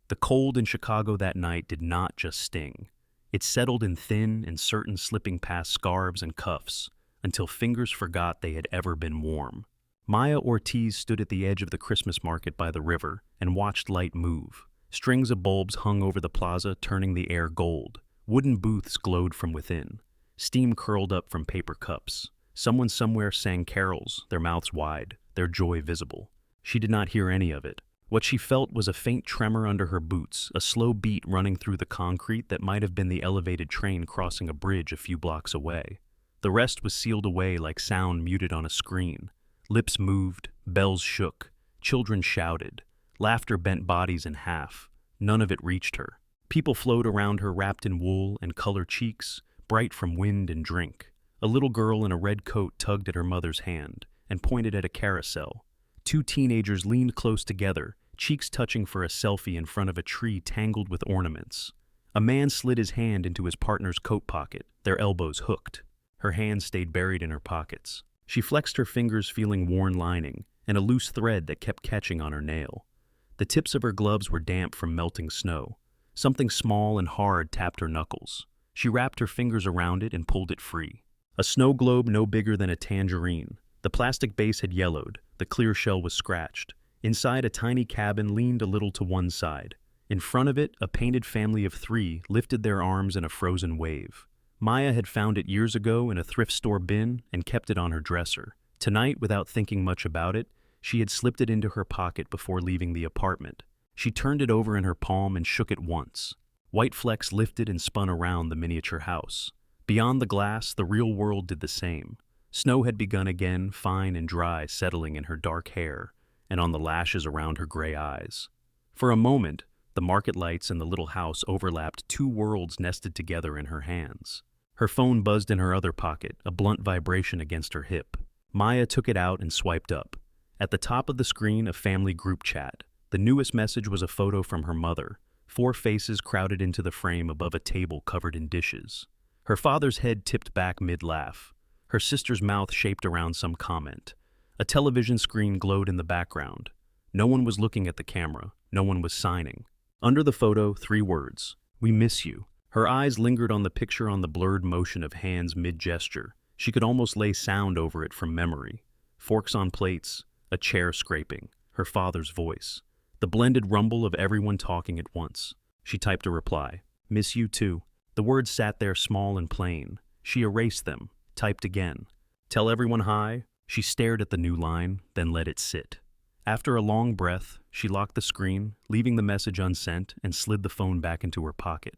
The cold in Chicago that night did not just sting. It settled in thin and certain, slipping past scarves and cuffs until fingers forgot they had ever been warm. Maya Ortiz stood at the edge of the Christmas market by the river and watched light move. Strings of bulbs hung over the plaza, turning the air gold. Wooden booths glowed from within. Steam curled up from paper cups. Someone somewhere sang carols, their mouths wide, their joy visible. She did not hear any of it. What she felt was a faint tremor under her boots, a slow beat running through the concrete that might have been the elevated train crossing a bridge a few blocks away. The rest was sealed away like sound muted on a screen. Lips moved, bells shook, children shouted, laughter bent bodies in half. None of it reached her. People flowed around her wrapped in wool and color cheeks, bright from wind and drink. A little girl in a red coat tugged at her mother's hand and pointed at a carousel. Two teenagers leaned close together, cheeks touching for a selfie in front of a tree tangled with ornaments. A man slid his hand into his partner's coat pocket, their elbows hooked. Her hands stayed buried in her pockets. She flexed her fingers, feeling worn lining and a loose thread that kept catching on her nail. The tips of her gloves were damp from melting snow. Something small and hard tapped her knuckles. She wrapped her fingers around it and pulled it free. A snow globe no bigger than a tangerine. The plastic base had yellowed. The clear shell was scratched. Inside, a tiny cabin leaned a little to one side. In front of it, a painted family of three lifted their arms in a frozen wave. Maya had found it years ago in a thrift store bin and kept it on her dresser. Tonight, without thinking much about it, she had slipped it into her pocket before leaving the apartment. She turned it over in her palm and shook it once. White flecks lifted and spun around the miniature house. Beyond the glass, the real world did the same. Snow had begun again, fine and dry, settling in her dark hair and on the lashes around her gray eyes. For a moment, the market lights and the little house overlapped, two worlds nested together in her hands. Her phone buzzed in her other pocket, a blunt vibration against her hip. Maya took it out and swiped up. At the top of the screen, a family group chat. The newest message was a photo from her mother, four faces crowded into the frame above a table covered in dishes. Her father's head tipped back mid-laugh. Her sister's mouth shaped around some comment. A television screen glowed in the background. No one was looking at the camera. No one was signing. Under the photo, 3 words: "We miss you." Her eyes lingered on the picture, on the blurred motion of hands mid-gesture. She could almost lay sound over it from memory. Forks on plates, a chair scraping, her father's voice. The blended rumble of everyone talking at once. She typed a reply. "Miss you too." The words sat there small and plain. She erased them, typed again. "Tell everyone hi." She stared at the new line, then let it sit. After a long breath, she locked the screen, leaving the message unsent, and slid the phone back into her pocket.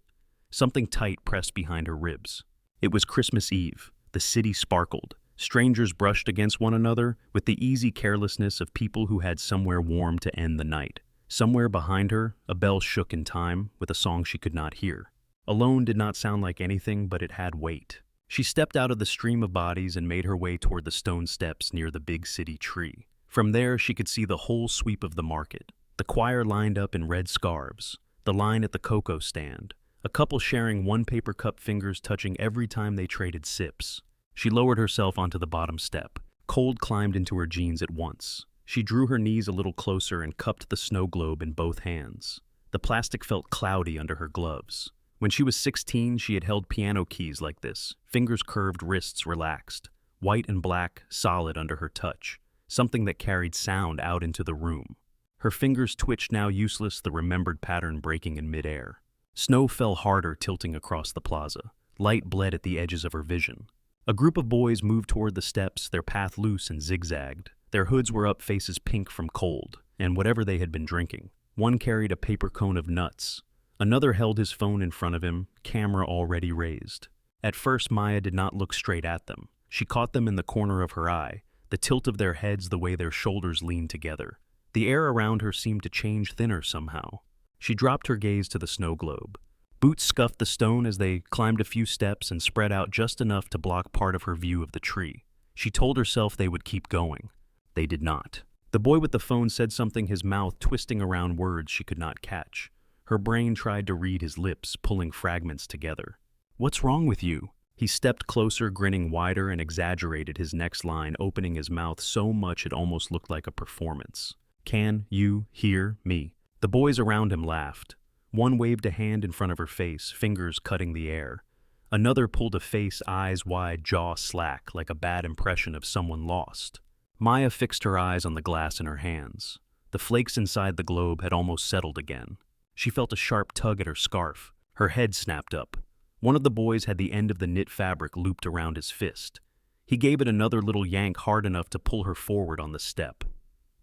Something tight pressed behind her ribs. It was Christmas Eve. The city sparkled. Strangers brushed against one another with the easy carelessness of people who had somewhere warm to end the night. Somewhere behind her, a bell shook in time with a song she could not hear. Alone did not sound like anything, but it had weight. She stepped out of the stream of bodies and made her way toward the stone steps near the big city tree. From there, she could see the whole sweep of the market. The choir lined up in red scarves, the line at the cocoa stand, a couple sharing one paper cup, fingers touching every time they traded sips. She lowered herself onto the bottom step. Cold climbed into her jeans at once. She drew her knees a little closer and cupped the snow globe in both hands. The plastic felt cloudy under her gloves. When she was 16, she had held piano keys like this, fingers curved, wrists relaxed, white and black, solid under her touch, something that carried sound out into the room. Her fingers twitched, now useless, the remembered pattern breaking in midair. Snow fell harder, tilting across the plaza. Light bled at the edges of her vision. A group of boys moved toward the steps, their path loose and zigzagged. Their hoods were up, faces pink from cold and whatever they had been drinking. One carried a paper cone of nuts. Another held his phone in front of him, camera already raised. At first, Maya did not look straight at them. She caught them in the corner of her eye, the tilt of their heads, the way their shoulders leaned together. The air around her seemed to change thinner somehow. She dropped her gaze to the snow globe. Boots scuffed the stone as they climbed a few steps and spread out just enough to block part of her view of the tree. She told herself they would keep going. They did not. The boy with the phone said something, his mouth twisting around words she could not catch. Her brain tried to read his lips, pulling fragments together. "What's wrong with you?" He stepped closer, grinning wider, and exaggerated his next line, opening his mouth so much it almost looked like a performance. "Can you hear me?" The boys around him laughed. One waved a hand in front of her face, fingers cutting the air. Another pulled a face eyes wide, jaw slack, like a bad impression of someone lost. Maya fixed her eyes on the glass in her hands. The flakes inside the globe had almost settled again. She felt a sharp tug at her scarf. Her head snapped up. One of the boys had the end of the knit fabric looped around his fist. He gave it another little yank hard enough to pull her forward on the step.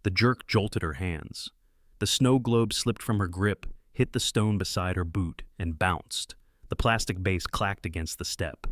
The jerk jolted her hands. The snow globe slipped from her grip, hit the stone beside her boot, and bounced. The plastic base clacked against the step.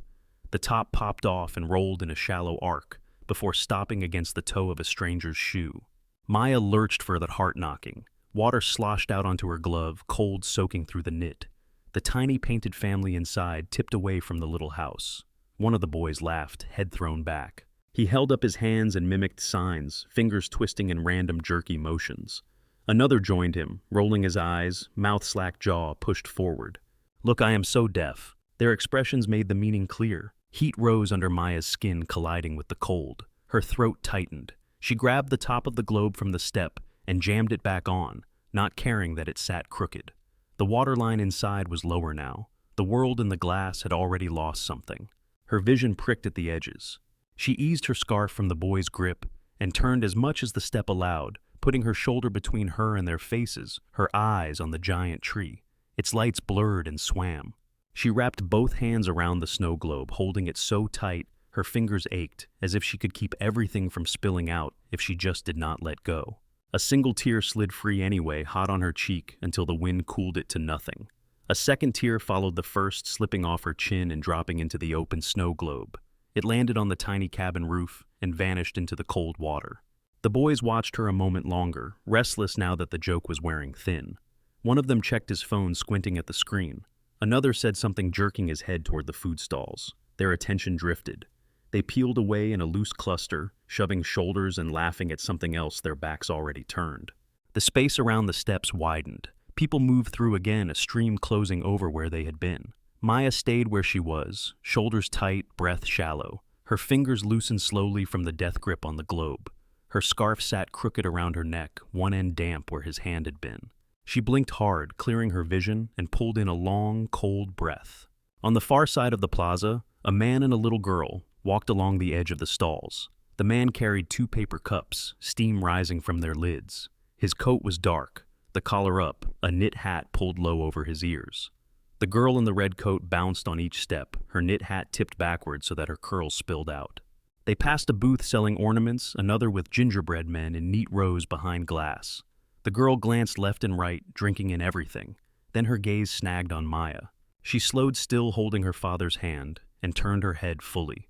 The top popped off and rolled in a shallow arc, before stopping against the toe of a stranger's shoe. Maya lurched for that heart-knocking. Water sloshed out onto her glove, cold soaking through the knit. The tiny painted family inside tipped away from the little house. One of the boys laughed, head thrown back. He held up his hands and mimicked signs, fingers twisting in random jerky motions. Another joined him, rolling his eyes, mouth-slack jaw pushed forward. "Look, I am so deaf." Their expressions made the meaning clear. Heat rose under Maya's skin, colliding with the cold. Her throat tightened. She grabbed the top of the globe from the step and jammed it back on, not caring that it sat crooked. The waterline inside was lower now. The world in the glass had already lost something. Her vision pricked at the edges. She eased her scarf from the boy's grip and turned as much as the step allowed, putting her shoulder between her and their faces, her eyes on the giant tree. Its lights blurred and swam. She wrapped both hands around the snow globe, holding it so tight her fingers ached, as if she could keep everything from spilling out if she just did not let go. A single tear slid free anyway, hot on her cheek, until the wind cooled it to nothing. A second tear followed the first, slipping off her chin and dropping into the open snow globe. It landed on the tiny cabin roof and vanished into the cold water. The boys watched her a moment longer, restless now that the joke was wearing thin. One of them checked his phone, squinting at the screen. Another said something, jerking his head toward the food stalls. Their attention drifted. They peeled away in a loose cluster, shoving shoulders and laughing at something else, their backs already turned. The space around the steps widened. People moved through again, a stream closing over where they had been. Maya stayed where she was, shoulders tight, breath shallow. Her fingers loosened slowly from the death grip on the globe. Her scarf sat crooked around her neck, one end damp where his hand had been. She blinked hard, clearing her vision, and pulled in a long, cold breath. On the far side of the plaza, a man and a little girl walked along the edge of the stalls. The man carried 2 paper cups, steam rising from their lids. His coat was dark, the collar up, a knit hat pulled low over his ears. The girl in the red coat bounced on each step, her knit hat tipped backward so that her curls spilled out. They passed a booth selling ornaments, another with gingerbread men in neat rows behind glass. The girl glanced left and right, drinking in everything. Then her gaze snagged on Maya. She slowed still, holding her father's hand, and turned her head fully.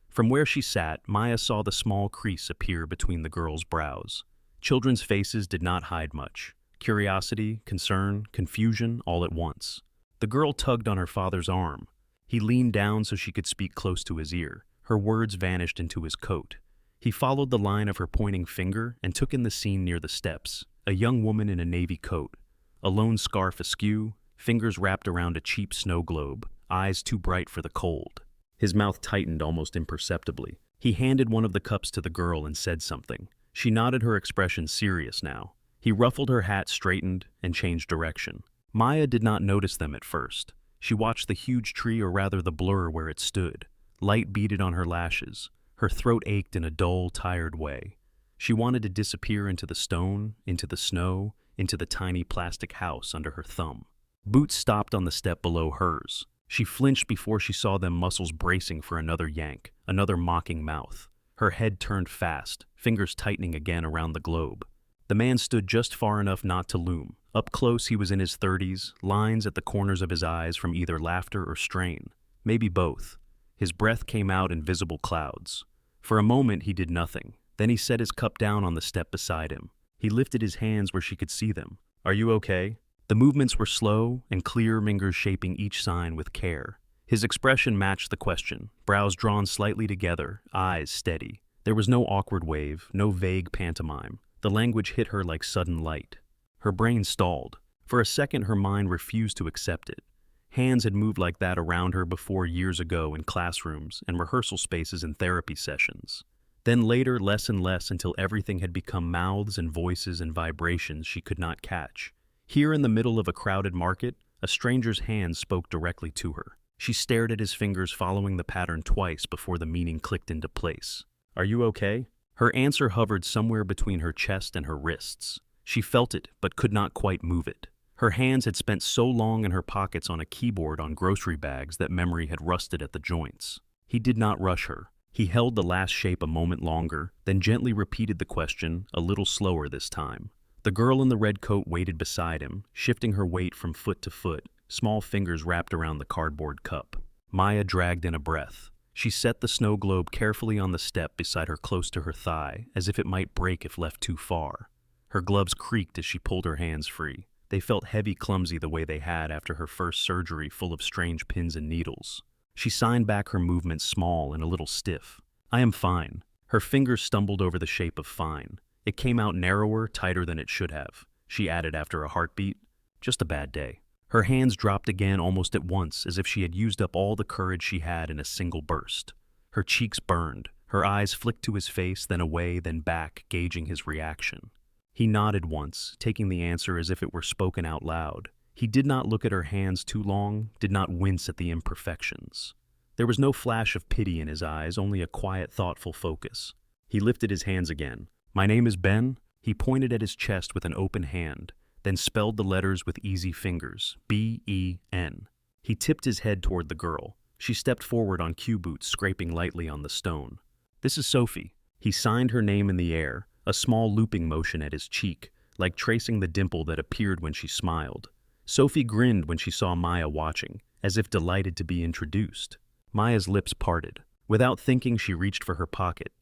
From where she sat, Maya saw the small crease appear between the girl's brows. Children's faces did not hide much. Curiosity, concern, confusion, all at once. The girl tugged on her father's arm. He leaned down so she could speak close to his ear. Her words vanished into his coat. He followed the line of her pointing finger and took in the scene near the steps. A young woman in a navy coat, a lone scarf askew, fingers wrapped around a cheap snow globe, eyes too bright for the cold. His mouth tightened almost imperceptibly. He handed one of the cups to the girl and said something. She nodded, her expression serious now. He ruffled her hat, straightened, and changed direction. Maya did not notice them at first. She watched the huge tree, or rather the blur where it stood. Light beaded on her lashes. Her throat ached in a dull, tired way. She wanted to disappear into the stone, into the snow, into the tiny plastic house under her thumb. Boots stopped on the step below hers. She flinched before she saw them, muscles bracing for another yank, another mocking mouth. Her head turned fast, fingers tightening again around the globe. The man stood just far enough not to loom. Up close, he was in his 30s, lines at the corners of his eyes from either laughter or strain, maybe both. His breath came out in visible clouds. For a moment, he did nothing. Then he set his cup down on the step beside him. He lifted his hands where she could see them. "Are you okay?" The movements were slow and clear, fingers shaping each sign with care. His expression matched the question, brows drawn slightly together, eyes steady. There was no awkward wave, no vague pantomime. The language hit her like sudden light. Her brain stalled. For a second, her mind refused to accept it. Hands had moved like that around her before, years ago, in classrooms and rehearsal spaces and therapy sessions. Then later, less and less, until everything had become mouths and voices and vibrations she could not catch. Here in the middle of a crowded market, a stranger's hand spoke directly to her. She stared at his fingers, following the pattern twice before the meaning clicked into place. "Are you okay?" Her answer hovered somewhere between her chest and her wrists. She felt it, but could not quite move it. Her hands had spent so long in her pockets on a keyboard on grocery bags that memory had rusted at the joints. He did not rush her. He held the last shape a moment longer, then gently repeated the question, a little slower this time. The girl in the red coat waited beside him, shifting her weight from foot to foot, small fingers wrapped around the cardboard cup. Maya dragged in a breath. She set the snow globe carefully on the step beside her, close to her thigh, as if it might break if left too far. Her gloves creaked as she pulled her hands free. They felt heavy, clumsy, the way they had after her first surgery, full of strange pins and needles. She signed back, her movements small and a little stiff. "I am fine." Her fingers stumbled over the shape of fine. It came out narrower, tighter than it should have. She added after a heartbeat, "Just a bad day." Her hands dropped again almost at once, as if she had used up all the courage she had in a single burst. Her cheeks burned. Her eyes flicked to his face, then away, then back, gauging his reaction. He nodded once, taking the answer as if it were spoken out loud. He did not look at her hands too long, did not wince at the imperfections. There was no flash of pity in his eyes, only a quiet, thoughtful focus. He lifted his hands again. "My name is Ben." He pointed at his chest with an open hand, then spelled the letters with easy fingers, B-E-N. He tipped his head toward the girl. She stepped forward on cue boots, scraping lightly on the stone. "This is Sophie." He signed her name in the air, a small looping motion at his cheek, like tracing the dimple that appeared when she smiled. Sophie grinned when she saw Maya watching, as if delighted to be introduced. Maya's lips parted. Without thinking, she reached for her pocket.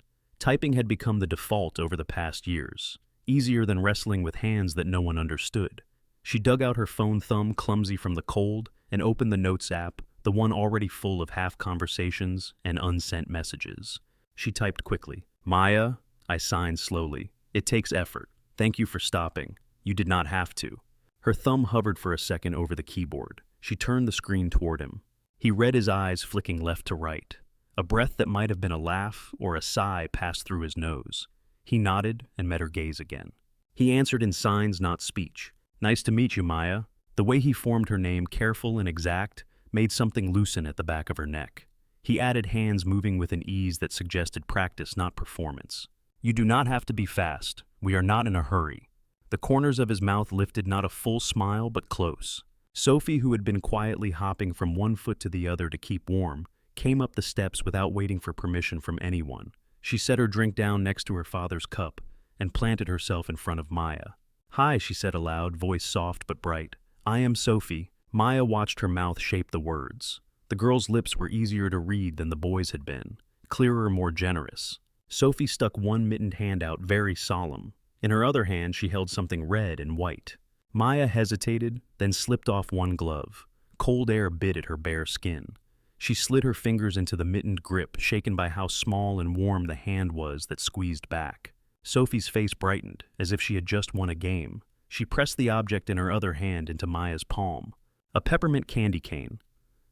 Typing had become the default over the past years, easier than wrestling with hands that no one understood. She dug out her phone, thumb clumsy from the cold, and opened the Notes app, the one already full of half conversations and unsent messages. She typed quickly. "Maya," I signed slowly. "It takes effort. Thank you for stopping. You did not have to." Her thumb hovered for a second over the keyboard. She turned the screen toward him. He read his eyes flicking left to right. A breath that might have been a laugh or a sigh passed through his nose. He nodded and met her gaze again. He answered in signs, not speech. "Nice to meet you, Maya." The way he formed her name, careful and exact, made something loosen at the back of her neck. He added hands moving with an ease that suggested practice, not performance. "You do not have to be fast. We are not in a hurry." The corners of his mouth lifted, not a full smile, but close. Sophie, who had been quietly hopping from one foot to the other to keep warm, came up the steps without waiting for permission from anyone. She set her drink down next to her father's cup and planted herself in front of Maya. "Hi," she said aloud, voice soft but bright. "I am Sophie." Maya watched her mouth shape the words. The girl's lips were easier to read than the boy's had been, clearer, more generous. Sophie stuck one mittened hand out, very solemn. In her other hand, she held something red and white. Maya hesitated, then slipped off one glove. Cold air bit at her bare skin. She slid her fingers into the mittened grip, shaken by how small and warm the hand was that squeezed back. Sophie's face brightened, as if she had just won a game. She pressed the object in her other hand into Maya's palm. A peppermint candy cane.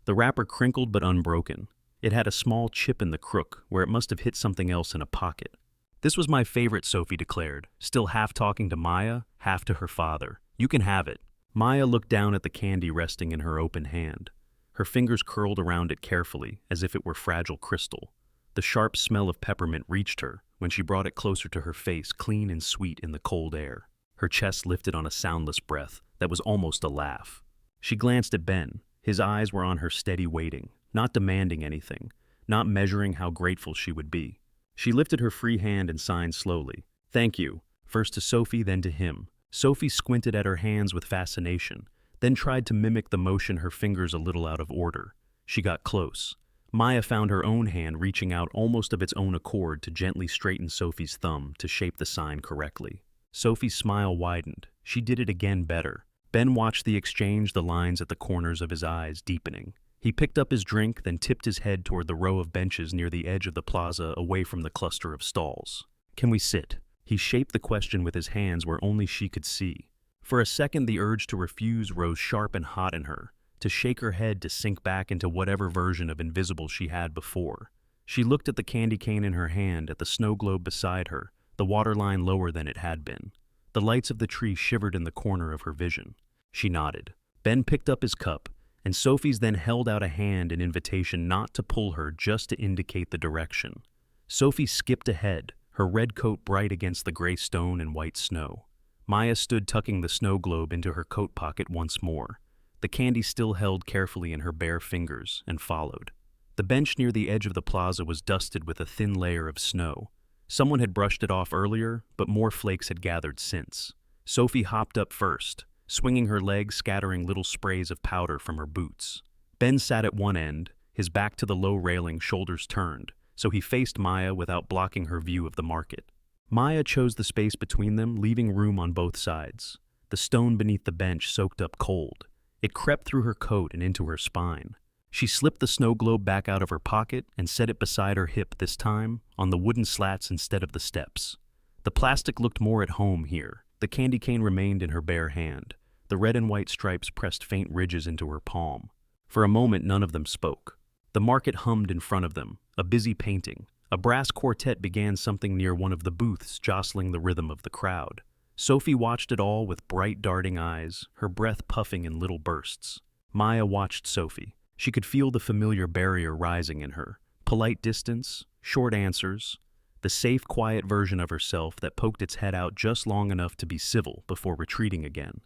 The wrapper crinkled but unbroken. It had a small chip in the crook, where it must have hit something else in a pocket. "This was my favorite," Sophie declared, still half talking to Maya, half to her father. "You can have it." Maya looked down at the candy resting in her open hand. Her fingers curled around it carefully, as if it were fragile crystal. The sharp smell of peppermint reached her when she brought it closer to her face, clean and sweet in the cold air. Her chest lifted on a soundless breath that was almost a laugh. She glanced at Ben. His eyes were on her, steady, waiting, not demanding anything, not measuring how grateful she would be. She lifted her free hand and signed slowly. "Thank you," first to Sophie, then to him. Sophie squinted at her hands with fascination, then tried to mimic the motion, her fingers a little out of order. She got close. Maya found her own hand reaching out almost of its own accord to gently straighten Sophie's thumb to shape the sign correctly. Sophie's smile widened. She did it again better. Ben watched the exchange, the lines at the corners of his eyes deepening. He picked up his drink, then tipped his head toward the row of benches near the edge of the plaza, away from the cluster of stalls. "Can we sit?" He shaped the question with his hands where only she could see. For a second, the urge to refuse rose sharp and hot in her, to shake her head, to sink back into whatever version of invisible she had before. She looked at the candy cane in her hand, at the snow globe beside her, the waterline lower than it had been. The lights of the tree shivered in the corner of her vision. She nodded. Ben picked up his cup, and Sophie's then held out a hand in invitation not to pull her, just to indicate the direction. Sophie skipped ahead, her red coat bright against the gray stone and white snow. Maya stood tucking the snow globe into her coat pocket once more, the candy still held carefully in her bare fingers, and followed. The bench near the edge of the plaza was dusted with a thin layer of snow. Someone had brushed it off earlier, but more flakes had gathered since. Sophie hopped up first, swinging her legs, scattering little sprays of powder from her boots. Ben sat at one end, his back to the low railing, shoulders turned, so he faced Maya without blocking her view of the market. Maya chose the space between them, leaving room on both sides. The stone beneath the bench soaked up cold. It crept through her coat and into her spine. She slipped the snow globe back out of her pocket and set it beside her hip, this time on the wooden slats instead of the steps. The plastic looked more at home here. The candy cane remained in her bare hand. The red and white stripes pressed faint ridges into her palm. For a moment, none of them spoke. The market hummed in front of them, a busy painting. A brass quartet began something near one of the booths, jostling the rhythm of the crowd. Sophie watched it all with bright, darting eyes, her breath puffing in little bursts. Maya watched Sophie. She could feel the familiar barrier rising in her. Polite distance, short answers, the safe, quiet version of herself that poked its head out just long enough to be civil before retreating again.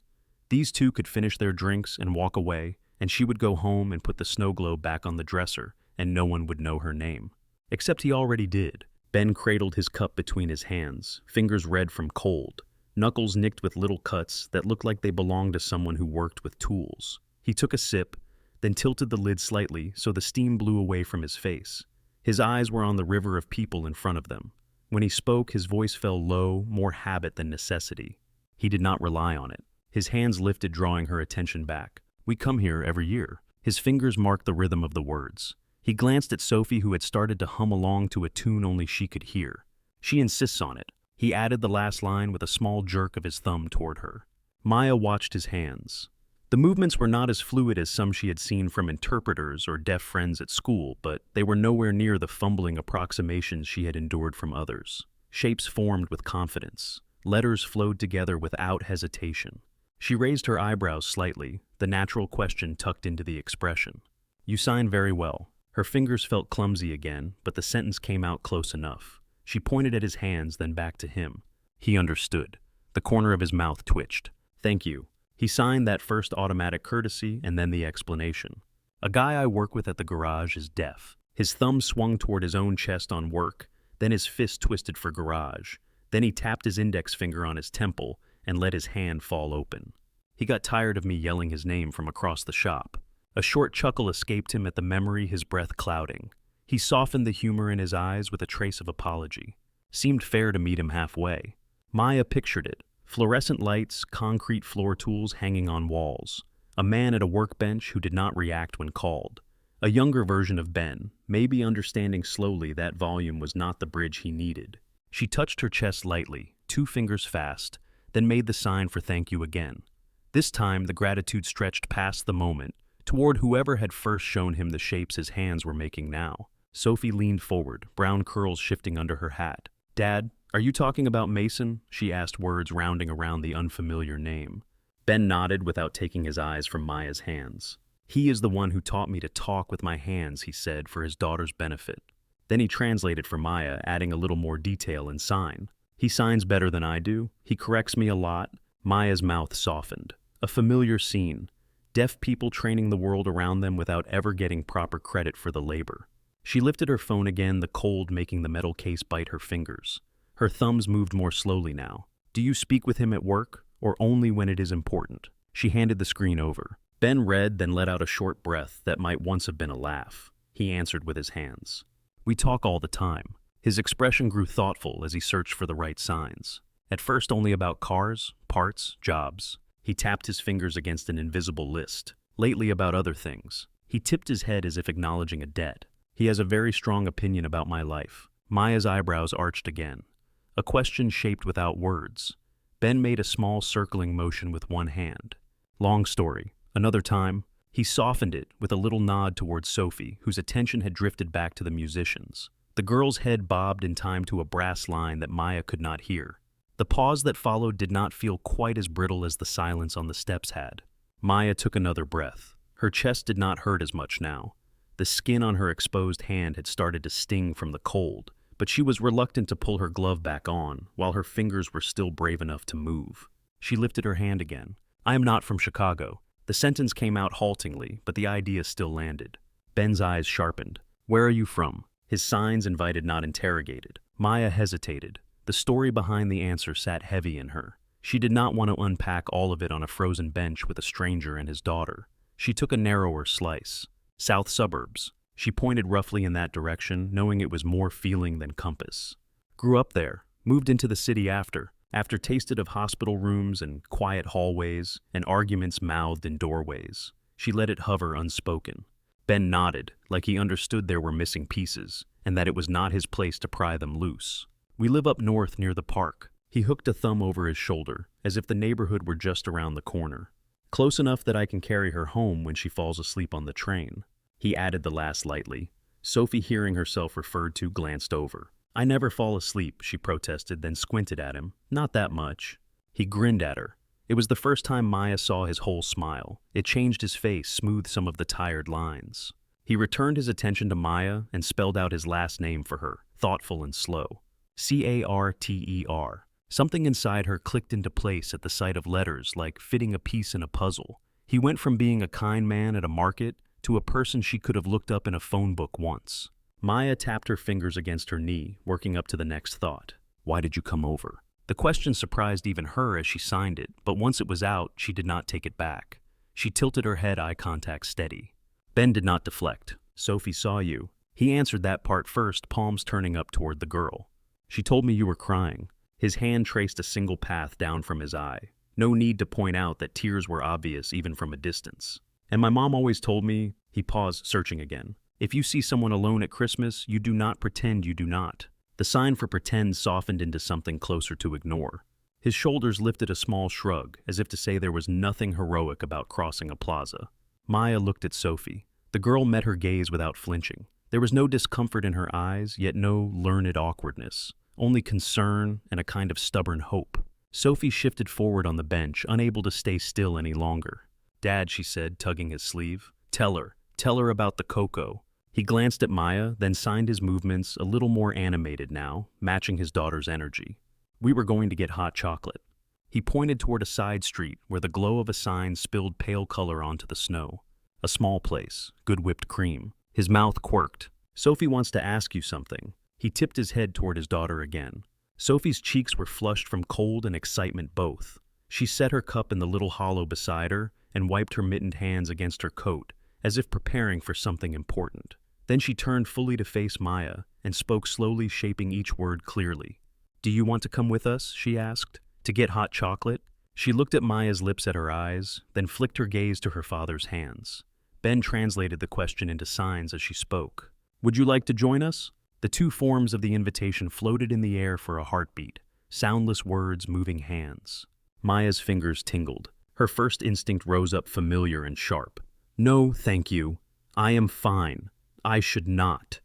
These two could finish their drinks and walk away, and she would go home and put the snow globe back on the dresser, and no one would know her name. Except he already did. Ben cradled his cup between his hands, fingers red from cold, knuckles nicked with little cuts that looked like they belonged to someone who worked with tools. He took a sip, then tilted the lid slightly so the steam blew away from his face. His eyes were on the river of people in front of them. When he spoke, his voice fell low, more habit than necessity. He did not rely on it. His hands lifted, drawing her attention back. "We come here every year." His fingers marked the rhythm of the words. He glanced at Sophie, who had started to hum along to a tune only she could hear. "She insists on it." He added the last line with a small jerk of his thumb toward her. Maya watched his hands. The movements were not as fluid as some she had seen from interpreters or deaf friends at school, but they were nowhere near the fumbling approximations she had endured from others. Shapes formed with confidence. Letters flowed together without hesitation. She raised her eyebrows slightly, the natural question tucked into the expression. "You sign very well." Her fingers felt clumsy again, but the sentence came out close enough. She pointed at his hands, then back to him. He understood. The corner of his mouth twitched. "Thank you." He signed that first automatic courtesy and then the explanation. "A guy I work with at the garage is deaf." His thumb swung toward his own chest on work, then his fist twisted for garage. Then he tapped his index finger on his temple and let his hand fall open. "He got tired of me yelling his name from across the shop." A short chuckle escaped him at the memory, his breath clouding. He softened the humor in his eyes with a trace of apology. Seemed fair to meet him halfway. Maya pictured it. Fluorescent lights, concrete floor tools hanging on walls. A man at a workbench who did not react when called. A younger version of Ben, maybe understanding slowly that volume was not the bridge he needed. She touched her chest lightly, 2 fingers fast, then made the sign for thank you again. This time, the gratitude stretched past the moment, toward whoever had first shown him the shapes his hands were making now. Sophie leaned forward, brown curls shifting under her hat. "Dad, are you talking about Mason?" she asked, words rounding around the unfamiliar name. Ben nodded without taking his eyes from Maya's hands. "He is the one who taught me to talk with my hands," he said, for his daughter's benefit. Then he translated for Maya, adding a little more detail in sign. "He signs better than I do. He corrects me a lot." Maya's mouth softened. A familiar scene. Deaf people training the world around them without ever getting proper credit for the labor. She lifted her phone again, the cold making the metal case bite her fingers. Her thumbs moved more slowly now. "Do you speak with him at work, or only when it is important?" She handed the screen over. Ben read, then let out a short breath that might once have been a laugh. He answered with his hands. "We talk all the time." His expression grew thoughtful as he searched for the right signs. At first only about cars, parts, jobs. He tapped his fingers against an invisible list. Lately about other things. He tipped his head as if acknowledging a debt. "He has a very strong opinion about my life." Maya's eyebrows arched again. A question shaped without words. Ben made a small circling motion with one hand. "Long story. Another time." He softened it with a little nod towards Sophie, whose attention had drifted back to the musicians. The girl's head bobbed in time to a brass line that Maya could not hear. The pause that followed did not feel quite as brittle as the silence on the steps had. Maya took another breath. Her chest did not hurt as much now. The skin on her exposed hand had started to sting from the cold, but she was reluctant to pull her glove back on while her fingers were still brave enough to move. She lifted her hand again. "I am not from Chicago." The sentence came out haltingly, but the idea still landed. Ben's eyes sharpened. "Where are you from?" His signs invited, not interrogated. Maya hesitated. The story behind the answer sat heavy in her. She did not want to unpack all of it on a frozen bench with a stranger and his daughter. She took a narrower slice. "South suburbs." She pointed roughly in that direction, knowing it was more feeling than compass. "Grew up there. Moved into the city after tasted of hospital rooms and quiet hallways and arguments mouthed in doorways." She let it hover unspoken. Ben nodded, like he understood there were missing pieces, and that it was not his place to pry them loose. "We live up north near the park." He hooked a thumb over his shoulder, as if the neighborhood were just around the corner. "Close enough that I can carry her home when she falls asleep on the train." He added the last lightly. Sophie, hearing herself referred to, glanced over. "I never fall asleep," she protested, then squinted at him. "Not that much." He grinned at her. It was the first time Maya saw his whole smile. It changed his face, smoothed some of the tired lines. He returned his attention to Maya and spelled out his last name for her, thoughtful and slow. Carter. Something inside her clicked into place at the sight of letters, like fitting a piece in a puzzle. He went from being a kind man at a market to a person she could have looked up in a phone book once. Maya tapped her fingers against her knee, working up to the next thought. "Why did you come over?" The question surprised even her as she signed it, but once it was out, she did not take it back. She tilted her head, eye contact steady. Ben did not deflect. "Sophie saw you." He answered that part first, palms turning up toward the girl. "She told me you were crying." His hand traced a single path down from his eye. No need to point out that tears were obvious even from a distance. "And my mom always told me," he paused, searching again, "if you see someone alone at Christmas, you do not pretend you do not." The sign for pretend softened into something closer to ignore. His shoulders lifted a small shrug, as if to say there was nothing heroic about crossing a plaza. Maya looked at Sophie. The girl met her gaze without flinching. There was no discomfort in her eyes, yet no learned awkwardness. Only concern and a kind of stubborn hope. Sophie shifted forward on the bench, unable to stay still any longer. "Dad," she said, tugging his sleeve. Tell her about the cocoa." He glanced at Maya, then signed his movements, a little more animated now, matching his daughter's energy. "We were going to get hot chocolate." He pointed toward a side street where the glow of a sign spilled pale color onto the snow. "A small place, good whipped cream." His mouth quirked. "Sophie wants to ask you something." He tipped his head toward his daughter again. Sophie's cheeks were flushed from cold and excitement both. She set her cup in the little hollow beside her and wiped her mittened hands against her coat, as if preparing for something important. Then she turned fully to face Maya and spoke slowly, shaping each word clearly. "Do you want to come with us?" she asked. "To get hot chocolate?" She looked at Maya's lips at her eyes, then flicked her gaze to her father's hands. Ben translated the question into signs as she spoke. "Would you like to join us?" The two forms of the invitation floated in the air for a heartbeat, soundless words, moving hands. Maya's fingers tingled. Her first instinct rose up familiar and sharp. "No, thank you. I am fine. I should not."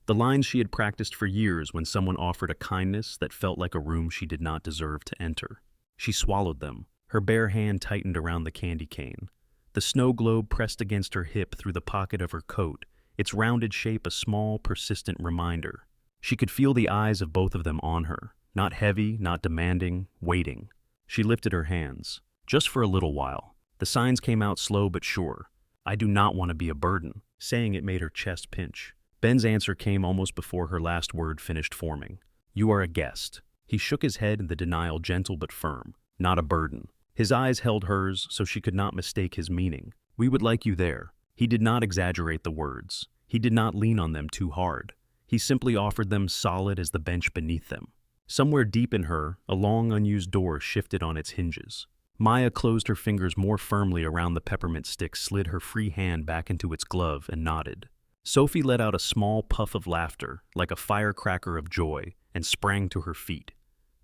The lines she had practiced for years when someone offered a kindness that felt like a room she did not deserve to enter. She swallowed them. Her bare hand tightened around the candy cane. The snow globe pressed against her hip through the pocket of her coat, its rounded shape a small, persistent reminder. She could feel the eyes of both of them on her, not heavy, not demanding, waiting. She lifted her hands. "Just for a little while." The signs came out slow but sure. "I do not want to be a burden." Saying it made her chest pinch. Ben's answer came almost before her last word finished forming. "You are a guest." He shook his head in the denial, gentle but firm. "Not a burden." His eyes held hers, so she could not mistake his meaning. "We would like you there." He did not exaggerate the words. He did not lean on them too hard. He simply offered them solid as the bench beneath them. Somewhere deep in her, a long unused door shifted on its hinges. Maya closed her fingers more firmly around the peppermint stick, slid her free hand back into its glove, and nodded. Sophie let out a small puff of laughter, like a firecracker of joy, and sprang to her feet.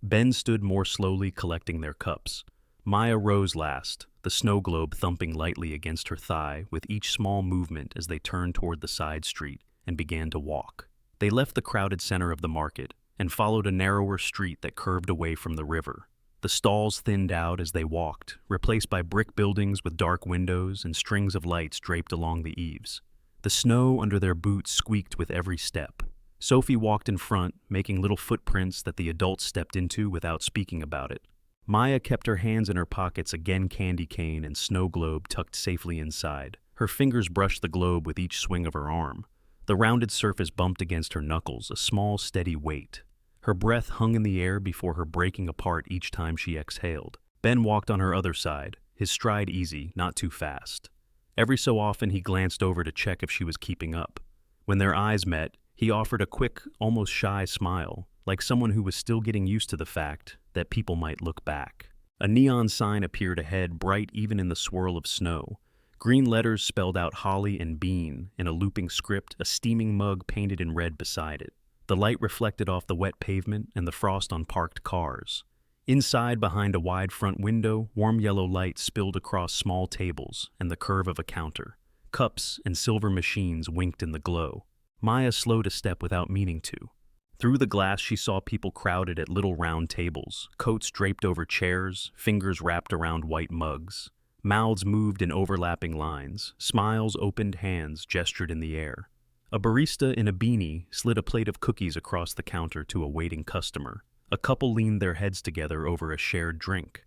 Ben stood more slowly, collecting their cups. Maya rose last, the snow globe thumping lightly against her thigh with each small movement as they turned toward the side street and began to walk. They left the crowded center of the market and followed a narrower street that curved away from the river. The stalls thinned out as they walked, replaced by brick buildings with dark windows and strings of lights draped along the eaves. The snow under their boots squeaked with every step. Sophie walked in front, making little footprints that the adults stepped into without speaking about it. Maya kept her hands in her pockets, again candy cane and snow globe tucked safely inside. Her fingers brushed the globe with each swing of her arm. The rounded surface bumped against her knuckles, a small, steady weight. Her breath hung in the air before her breaking apart each time she exhaled. Ben walked on her other side, his stride easy, not too fast. Every so often he glanced over to check if she was keeping up. When their eyes met, he offered a quick, almost shy smile, like someone who was still getting used to the fact that people might look back. A neon sign appeared ahead, bright even in the swirl of snow. Green letters spelled out Holly and Bean in a looping script, a steaming mug painted in red beside it. The light reflected off the wet pavement and the frost on parked cars. Inside, behind a wide front window, warm yellow light spilled across small tables and the curve of a counter. Cups and silver machines winked in the glow. Maya slowed a step without meaning to. Through the glass, she saw people crowded at little round tables, coats draped over chairs, fingers wrapped around white mugs. Mouths moved in overlapping lines, smiles opened, hands gestured in the air. A barista in a beanie slid a plate of cookies across the counter to a waiting customer. A couple leaned their heads together over a shared drink.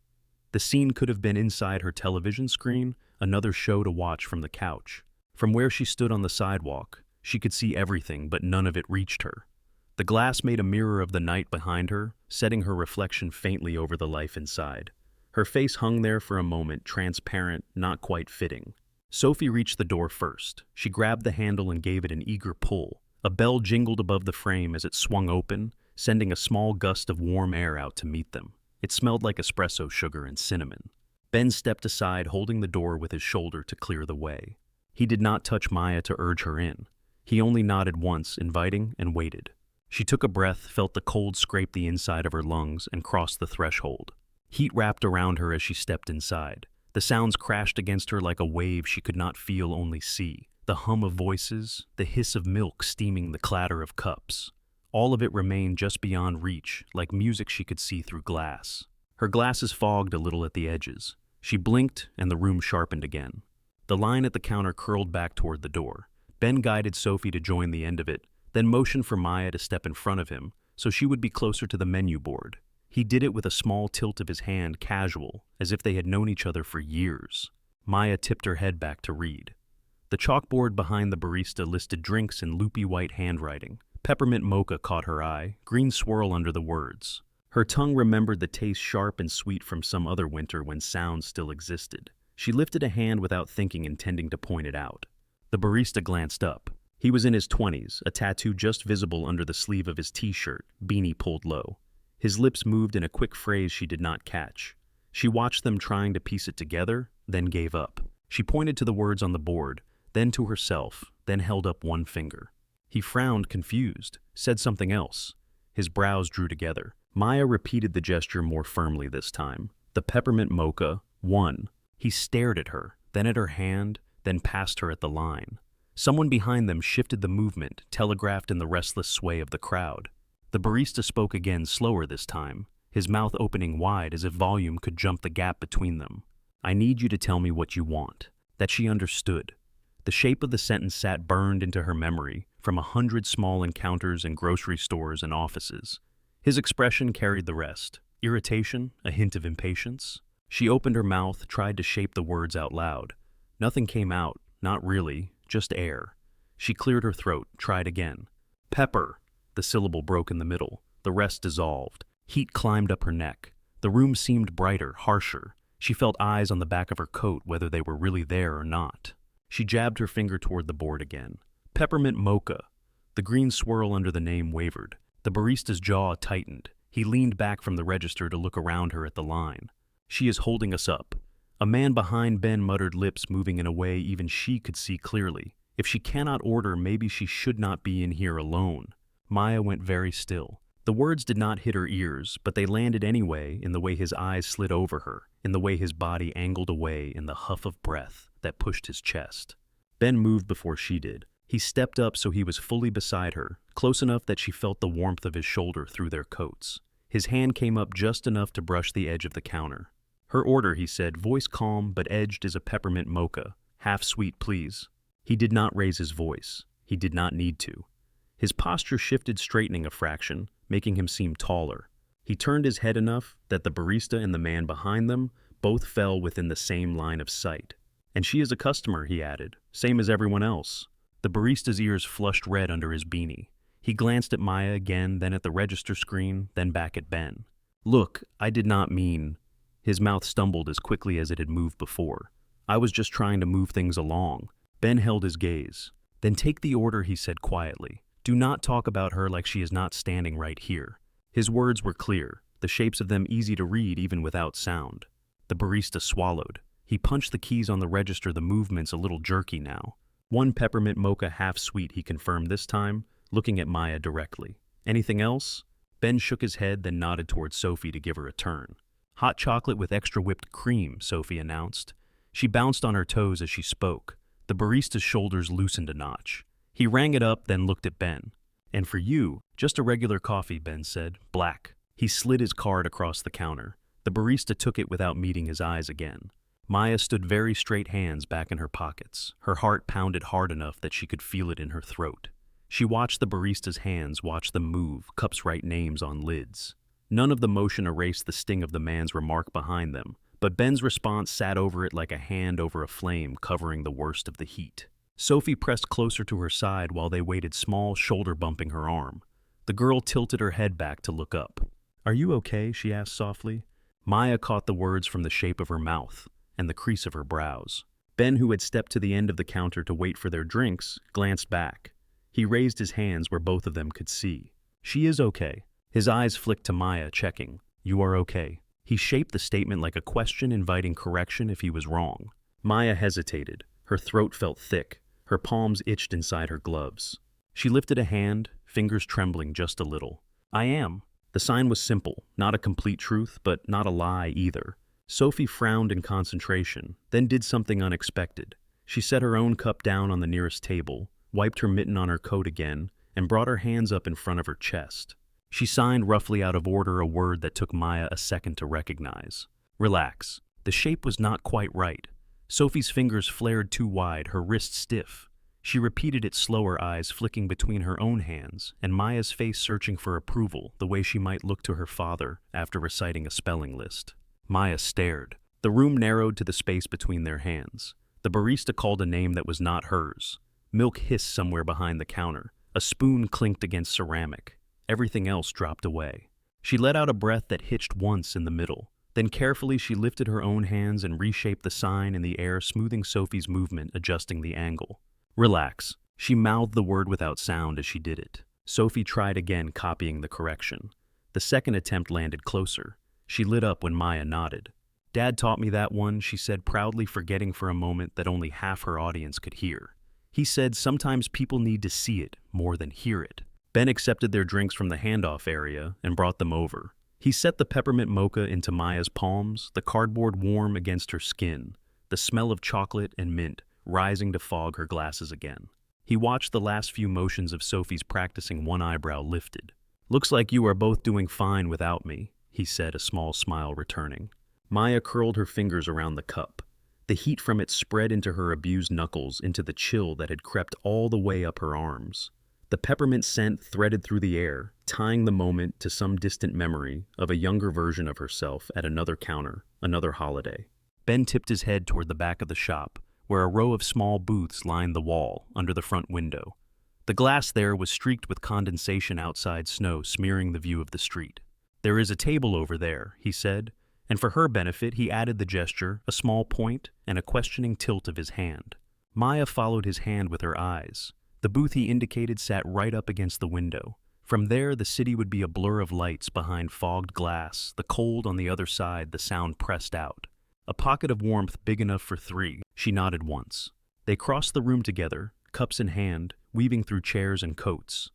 The scene could have been inside her television screen, another show to watch from the couch. From where she stood on the sidewalk, she could see everything, but none of it reached her. The glass made a mirror of the night behind her, setting her reflection faintly over the life inside. Her face hung there for a moment, transparent, not quite fitting. Sophie reached the door first. She grabbed the handle and gave it an eager pull. A bell jingled above the frame as it swung open, sending a small gust of warm air out to meet them. It smelled like espresso sugar and cinnamon. Ben stepped aside, holding the door with his shoulder to clear the way. He did not touch Maya to urge her in. He only nodded once, inviting, and waited. She took a breath, felt the cold scrape the inside of her lungs, and crossed the threshold. Heat wrapped around her as she stepped inside. The sounds crashed against her like a wave she could not feel, only see. The hum of voices, the hiss of milk steaming, the clatter of cups. All of it remained just beyond reach, like music she could see through glass. Her glasses fogged a little at the edges. She blinked, and the room sharpened again. The line at the counter curled back toward the door. Ben guided Sophie to join the end of it, then motioned for Maya to step in front of him, so she would be closer to the menu board. He did it with a small tilt of his hand, casual, as if they had known each other for years. Maya tipped her head back to read. The chalkboard behind the barista listed drinks in loopy white handwriting. Peppermint mocha caught her eye, green swirl under the words. Her tongue remembered the taste, sharp and sweet from some other winter when sound still existed. She lifted a hand without thinking, intending to point it out. The barista glanced up. He was in his 20s, a tattoo just visible under the sleeve of his t-shirt, beanie pulled low. His lips moved in a quick phrase she did not catch. She watched them, trying to piece it together, then gave up. She pointed to the words on the board, then to herself, then held up one finger. He frowned, confused, said something else. His brows drew together. Maya repeated the gesture more firmly this time. The peppermint mocha, 1. He stared at her, then at her hand, then past her at the line. Someone behind them shifted the movement, telegraphed in the restless sway of the crowd. The barista spoke again, slower this time, his mouth opening wide as if volume could jump the gap between them. I need you to tell me what you want. That she understood. The shape of the sentence sat burned into her memory from 100 small encounters in grocery stores and offices. His expression carried the rest. Irritation, a hint of impatience. She opened her mouth, tried to shape the words out loud. Nothing came out, not really, just air. She cleared her throat, tried again. Pepper. The syllable broke in the middle. The rest dissolved. Heat climbed up her neck. The room seemed brighter, harsher. She felt eyes on the back of her coat, whether they were really there or not. She jabbed her finger toward the board again. Peppermint mocha. The green swirl under the name wavered. The barista's jaw tightened. He leaned back from the register to look around her at the line. She is holding us up. A man behind Ben muttered, lips moving in a way even she could see clearly. If she cannot order, maybe she should not be in here alone. Maya went very still. The words did not hit her ears, but they landed anyway in the way his eyes slid over her, in the way his body angled away in the huff of breath that pushed his chest. Ben moved before she did. He stepped up so he was fully beside her, close enough that she felt the warmth of his shoulder through their coats. His hand came up just enough to brush the edge of the counter. "Her order," he said, voice calm but edged as a peppermint mocha. "Half sweet, please." He did not raise his voice. He did not need to. His posture shifted, straightening a fraction, making him seem taller. He turned his head enough that the barista and the man behind them both fell within the same line of sight. "And she is a customer," he added, "same as everyone else." The barista's ears flushed red under his beanie. He glanced at Maya again, then at the register screen, then back at Ben. "Look, I did not mean—" His mouth stumbled as quickly as it had moved before. "I was just trying to move things along." Ben held his gaze. "Then take the order," he said quietly. "Do not talk about her like she is not standing right here." His words were clear, the shapes of them easy to read even without sound. The barista swallowed. He punched the keys on the register, the movements a little jerky now. "One peppermint mocha half sweet," he confirmed this time, looking at Maya directly. "Anything else?" Ben shook his head, then nodded towards Sophie to give her a turn. "Hot chocolate with extra whipped cream," Sophie announced. She bounced on her toes as she spoke. The barista's shoulders loosened a notch. He rang it up, then looked at Ben. "And for you, just a regular coffee," Ben said. "Black." He slid his card across the counter. The barista took it without meeting his eyes again. Maya stood very straight, hands back in her pockets. Her heart pounded hard enough that she could feel it in her throat. She watched the barista's hands, watched them move, cups write names on lids. None of the motion erased the sting of the man's remark behind them, but Ben's response sat over it like a hand over a flame, covering the worst of the heat. Sophie pressed closer to her side while they waited, small, shoulder bumping her arm. The girl tilted her head back to look up. "Are you okay?" she asked softly. Maya caught the words from the shape of her mouth and the crease of her brows. Ben, who had stepped to the end of the counter to wait for their drinks, glanced back. He raised his hands where both of them could see. "She is okay." His eyes flicked to Maya, checking. "You are okay." He shaped the statement like a question, inviting correction if he was wrong. Maya hesitated. Her throat felt thick. Her palms itched inside her gloves. She lifted a hand, fingers trembling just a little. "I am." The sign was simple, not a complete truth, but not a lie either. Sophie frowned in concentration, then did something unexpected. She set her own cup down on the nearest table, wiped her mitten on her coat again, and brought her hands up in front of her chest. She signed roughly out of order a word that took Maya a second to recognize. "Relax." The shape was not quite right. Sophie's fingers flared too wide, her wrist stiff. She repeated it slower, eyes flicking between her own hands, and Maya's face searching for approval, the way she might look to her father after reciting a spelling list. Maya stared. The room narrowed to the space between their hands. The barista called a name that was not hers. Milk hissed somewhere behind the counter. A spoon clinked against ceramic. Everything else dropped away. She let out a breath that hitched once in the middle. Then carefully she lifted her own hands and reshaped the sign in the air, smoothing Sophie's movement, adjusting the angle. "Relax." She mouthed the word without sound as she did it. Sophie tried again, copying the correction. The second attempt landed closer. She lit up when Maya nodded. "Dad taught me that one," she said, proudly, forgetting for a moment that only half her audience could hear. "He said sometimes people need to see it more than hear it." Ben accepted their drinks from the handoff area and brought them over. He set the peppermint mocha into Maya's palms, the cardboard warm against her skin, the smell of chocolate and mint rising to fog her glasses again. He watched the last few motions of Sophie's, practicing, one eyebrow lifted. "Looks like you are both doing fine without me," he said, a small smile returning. Maya curled her fingers around the cup. The heat from it spread into her abused knuckles, into the chill that had crept all the way up her arms. The peppermint scent threaded through the air, tying the moment to some distant memory of a younger version of herself at another counter, another holiday. Ben tipped his head toward the back of the shop, where a row of small booths lined the wall under the front window. The glass there was streaked with condensation, outside snow smearing the view of the street. "There is a table over there," he said, and for her benefit he added the gesture, a small point and a questioning tilt of his hand. Maya followed his hand with her eyes. The booth he indicated sat right up against the window. From there, the city would be a blur of lights behind fogged glass, the cold on the other side, the sound pressed out. A pocket of warmth big enough for three. She nodded once. They crossed the room together, cups in hand, weaving through chairs and coats.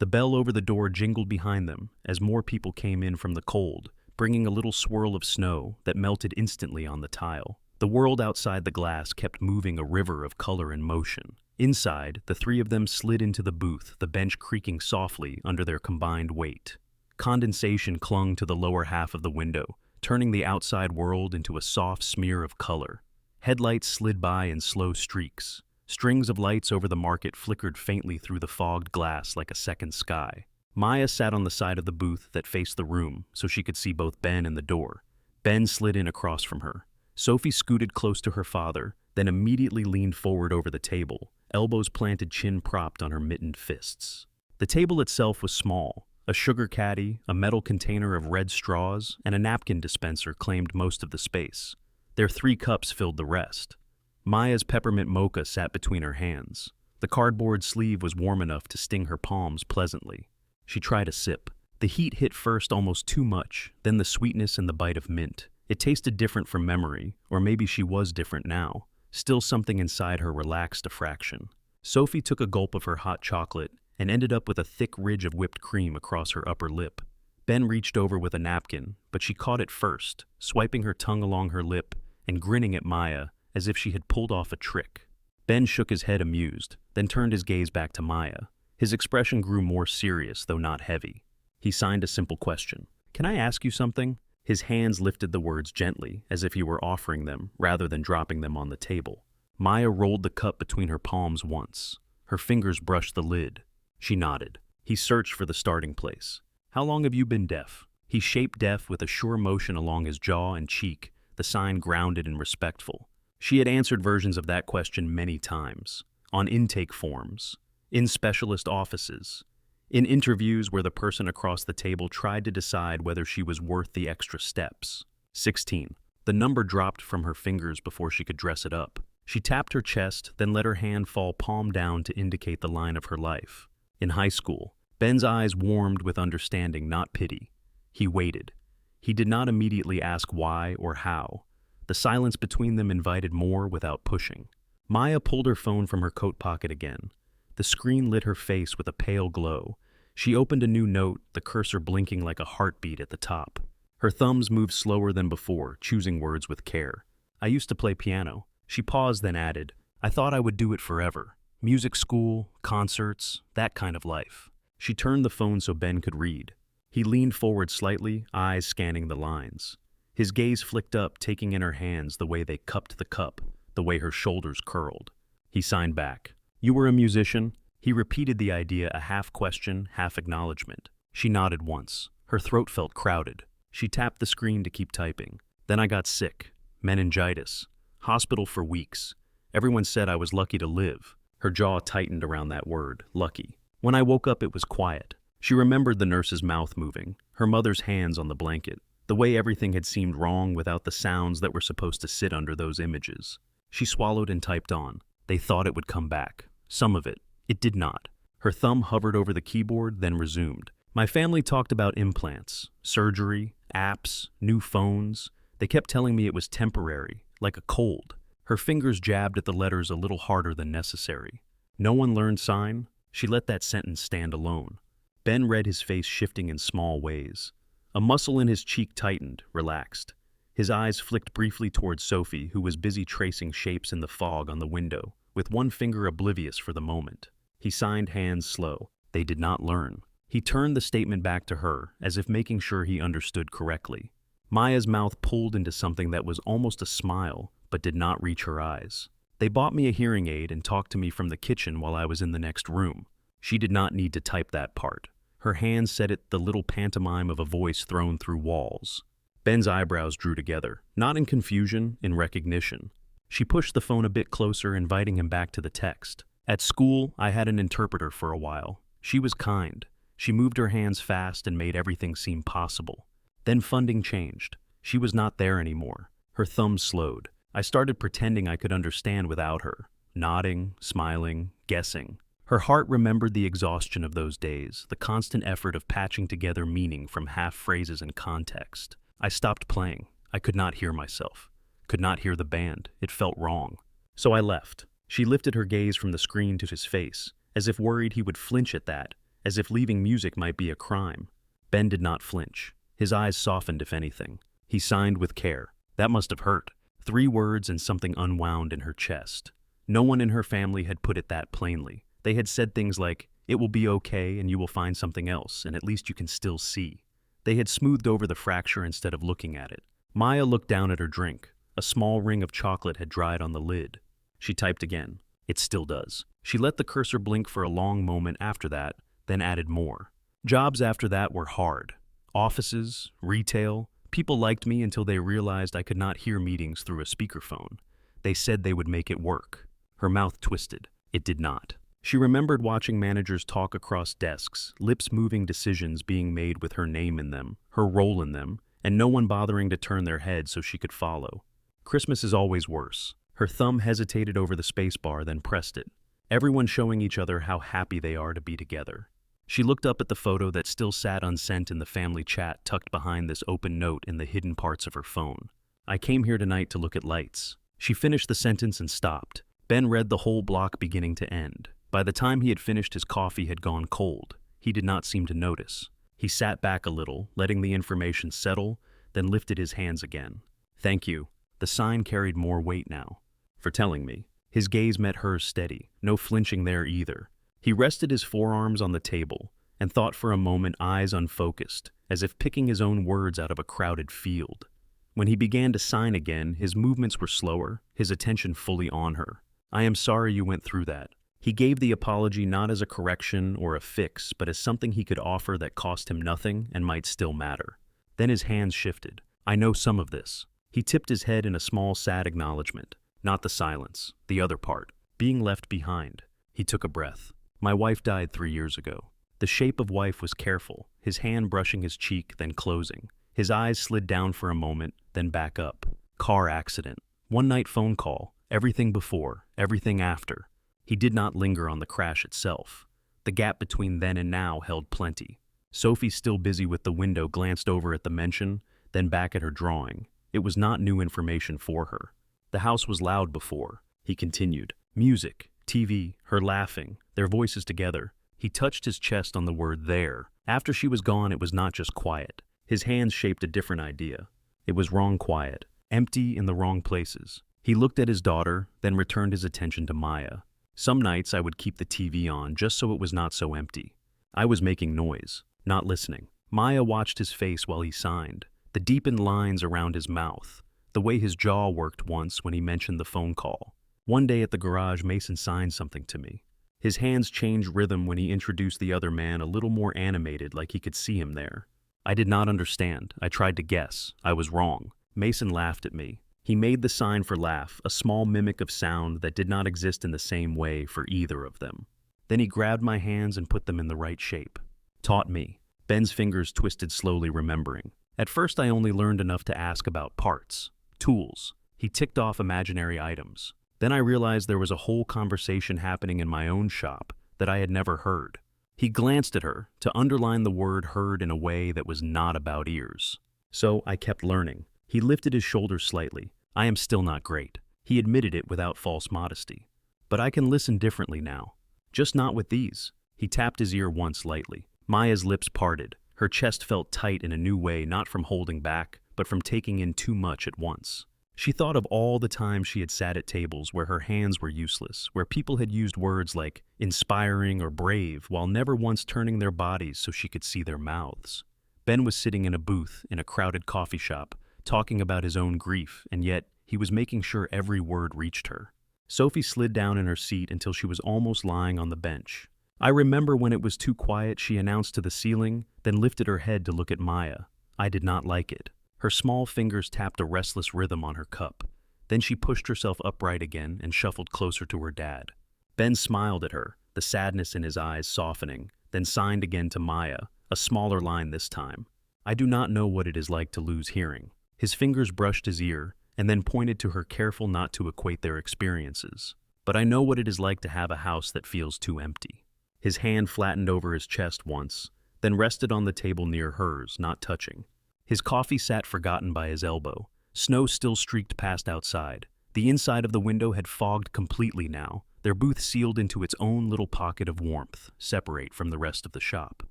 The bell over the door jingled behind them as more people came in from the cold, bringing a little swirl of snow that melted instantly on the tile. The world outside the glass kept moving, a river of color and motion. Inside, the three of them slid into the booth, the bench creaking softly under their combined weight. Condensation clung to the lower half of the window, turning the outside world into a soft smear of color. Headlights slid by in slow streaks. Strings of lights over the market flickered faintly through the fogged glass like a second sky. Maya sat on the side of the booth that faced the room so she could see both Ben and the door. Ben slid in across from her. Sophie scooted close to her father, then immediately leaned forward over the table, elbows planted, chin propped on her mittened fists. The table itself was small. A sugar caddy, a metal container of red straws, and a napkin dispenser claimed most of the space. Their 3 cups filled the rest. Maya's peppermint mocha sat between her hands. The cardboard sleeve was warm enough to sting her palms pleasantly. She tried a sip. The heat hit first almost too much, then the sweetness and the bite of mint. It tasted different from memory, or maybe she was different now. Still, something inside her relaxed a fraction. Sophie took a gulp of her hot chocolate and ended up with a thick ridge of whipped cream across her upper lip. Ben reached over with a napkin, but she caught it first, swiping her tongue along her lip and grinning at Maya as if she had pulled off a trick. Ben shook his head amused, then turned his gaze back to Maya. His expression grew more serious, though not heavy. He signed a simple question. "Can I ask you something?" His hands lifted the words gently, as if he were offering them, rather than dropping them on the table. Maya rolled the cup between her palms once. Her fingers brushed the lid. She nodded. He searched for the starting place. "How long have you been deaf?" He shaped deaf with a sure motion along his jaw and cheek, the sign grounded and respectful. She had answered versions of that question many times. On intake forms, in specialist offices, in interviews where the person across the table tried to decide whether she was worth the extra steps. 16. The number dropped from her fingers before she could dress it up. She tapped her chest, then let her hand fall palm down to indicate the line of her life. In high school, Ben's eyes warmed with understanding, not pity. He waited. He did not immediately ask why or how. The silence between them invited more without pushing. Maya pulled her phone from her coat pocket again. The screen lit her face with a pale glow. She opened a new note, the cursor blinking like a heartbeat at the top. Her thumbs moved slower than before, choosing words with care. "I used to play piano." She paused, then added, "I thought I would do it forever. Music school, concerts, that kind of life." She turned the phone so Ben could read. He leaned forward slightly, eyes scanning the lines. His gaze flicked up, taking in her hands, the way they cupped the cup, the way her shoulders curled. He signed back. "You were a musician?" He repeated the idea, a half question, half acknowledgement. She nodded once. Her throat felt crowded. She tapped the screen to keep typing. "Then I got sick. Meningitis. Hospital for weeks. Everyone said I was lucky to live." Her jaw tightened around that word, lucky. "When I woke up, it was quiet." She remembered the nurse's mouth moving, her mother's hands on the blanket, the way everything had seemed wrong without the sounds that were supposed to sit under those images. She swallowed and typed on. They thought it would come back. Some of it. It did not. Her thumb hovered over the keyboard, then resumed. "My family talked about implants, surgery, apps, new phones. They kept telling me it was temporary, like a cold." Her fingers jabbed at the letters a little harder than necessary. "No one learned sign?" She let that sentence stand alone. Ben read, his face shifting in small ways. A muscle in his cheek tightened, relaxed. His eyes flicked briefly towards Sophie, who was busy tracing shapes in the fog on the window, with one finger oblivious for the moment. He signed, hands slow. They did not learn. He turned the statement back to her, as if making sure he understood correctly. Maya's mouth pulled into something that was almost a smile, but did not reach her eyes. "They bought me a hearing aid and talked to me from the kitchen while I was in the next room." She did not need to type that part. Her hands said it, the little pantomime of a voice thrown through walls. Ben's eyebrows drew together, not in confusion, in recognition. She pushed the phone a bit closer, inviting him back to the text. "At school, I had an interpreter for a while. She was kind. She moved her hands fast and made everything seem possible. Then funding changed. She was not there anymore. Her thumbs slowed. I started pretending I could understand without her, nodding, smiling, guessing. Her heart remembered the exhaustion of those days, the constant effort of patching together meaning from half phrases and context. I stopped playing. I could not hear myself. Could not hear the band. It felt wrong. So I left." She lifted her gaze from the screen to his face, as if worried he would flinch at that, as if leaving music might be a crime. Ben did not flinch. His eyes softened, if anything. He signed with care. "That must have hurt." 3 words and something unwound in her chest. No one in her family had put it that plainly. They had said things like, "It will be okay and you will find something else, and at least you can still see." They had smoothed over the fracture instead of looking at it. Maya looked down at her drink. A small ring of chocolate had dried on the lid. She typed again. "It still does." She let the cursor blink for a long moment after that, then added more. Jobs after that were hard. Offices, retail. People liked me until they realized I could not hear meetings through a speakerphone. They said they would make it work. Her mouth twisted. It did not. She remembered watching managers talk across desks, lips moving, decisions being made with her name in them, her role in them, and no one bothering to turn their head so she could follow. Christmas is always worse. Her thumb hesitated over the spacebar, then pressed it. Everyone showing each other how happy they are to be together. She looked up at the photo that still sat unsent in the family chat tucked behind this open note in the hidden parts of her phone. "I came here tonight to look at lights." She finished the sentence and stopped. Ben read the whole block beginning to end. By the time he had finished, his coffee had gone cold. He did not seem to notice. He sat back a little, letting the information settle, then lifted his hands again. "Thank you." The sign carried more weight now. "For telling me." His gaze met hers steady, no flinching there either. He rested his forearms on the table and thought for a moment, eyes unfocused, as if picking his own words out of a crowded field. When he began to sign again, his movements were slower, his attention fully on her. "I am sorry you went through that." He gave the apology not as a correction or a fix, but as something he could offer that cost him nothing and might still matter. Then his hands shifted. "I know some of this." He tipped his head in a small, sad acknowledgement. Not the silence, the other part, being left behind. He took a breath. "My wife died 3 years ago." The shape of wife was careful, his hand brushing his cheek, then closing. His eyes slid down for a moment, then back up. Car accident. One night phone call. Everything before, everything after. He did not linger on the crash itself. The gap between then and now held plenty. Sophie, still busy with the window, glanced over at the mention, then back at her drawing. It was not new information for her. "The house was loud before," he continued. "Music, TV, her laughing, their voices together." He touched his chest on the word "there." After she was gone, it was not just quiet. His hands shaped a different idea. It was wrong quiet, empty in the wrong places. He looked at his daughter, then returned his attention to Maya. "Some nights I would keep the TV on just so it was not so empty. I was making noise, not listening." Maya watched his face while he signed, the deepened lines around his mouth, the way his jaw worked once when he mentioned the phone call. "One day at the garage, Mason signed something to me." His hands changed rhythm when he introduced the other man, a little more animated, like he could see him there. "I did not understand. I tried to guess. I was wrong." Mason laughed at me. He made the sign for laugh, a small mimic of sound that did not exist in the same way for either of them. Then he grabbed my hands and put them in the right shape. "Taught me." Ben's fingers twisted slowly, remembering. "At first I only learned enough to ask about parts, tools." He ticked off imaginary items. Then I realized there was a whole conversation happening in my own shop that I had never heard. He glanced at her to underline the word "heard" in a way that was not about ears. So I kept learning. He lifted his shoulders slightly. "I am still not great." He admitted it without false modesty. "But I can listen differently now. Just not with these." He tapped his ear once lightly. Maya's lips parted. Her chest felt tight in a new way, not from holding back, but from taking in too much at once. She thought of all the times she had sat at tables where her hands were useless, where people had used words like inspiring or brave while never once turning their bodies so she could see their mouths. Ben was sitting in a booth in a crowded coffee shop, talking about his own grief, and yet he was making sure every word reached her. Sophie slid down in her seat until she was almost lying on the bench. I remember when it was too quiet, she announced to the ceiling, then lifted her head to look at Maya. I did not like it. Her small fingers tapped a restless rhythm on her cup. Then she pushed herself upright again and shuffled closer to her dad. Ben smiled at her, the sadness in his eyes softening, then signed again to Maya, a smaller line this time. "I do not know what it is like to lose hearing." His fingers brushed his ear, and then pointed to her, careful not to equate their experiences. "But I know what it is like to have a house that feels too empty." His hand flattened over his chest once, then rested on the table near hers, not touching. His coffee sat forgotten by his elbow. Snow still streaked past outside. The inside of the window had fogged completely now, their booth sealed into its own little pocket of warmth, separate from the rest of the shop.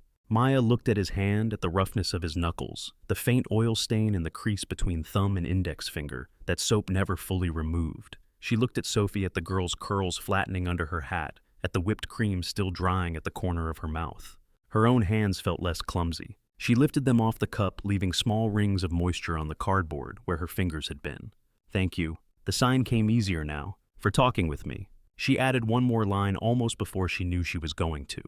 Maya looked at his hand, at the roughness of his knuckles, the faint oil stain in the crease between thumb and index finger that soap never fully removed. She looked at Sophie, at the girl's curls flattening under her hat, at the whipped cream still drying at the corner of her mouth. Her own hands felt less clumsy. She lifted them off the cup, leaving small rings of moisture on the cardboard where her fingers had been. "Thank you." The sign came easier now. "For talking with me." She added one more line almost before she knew she was going to.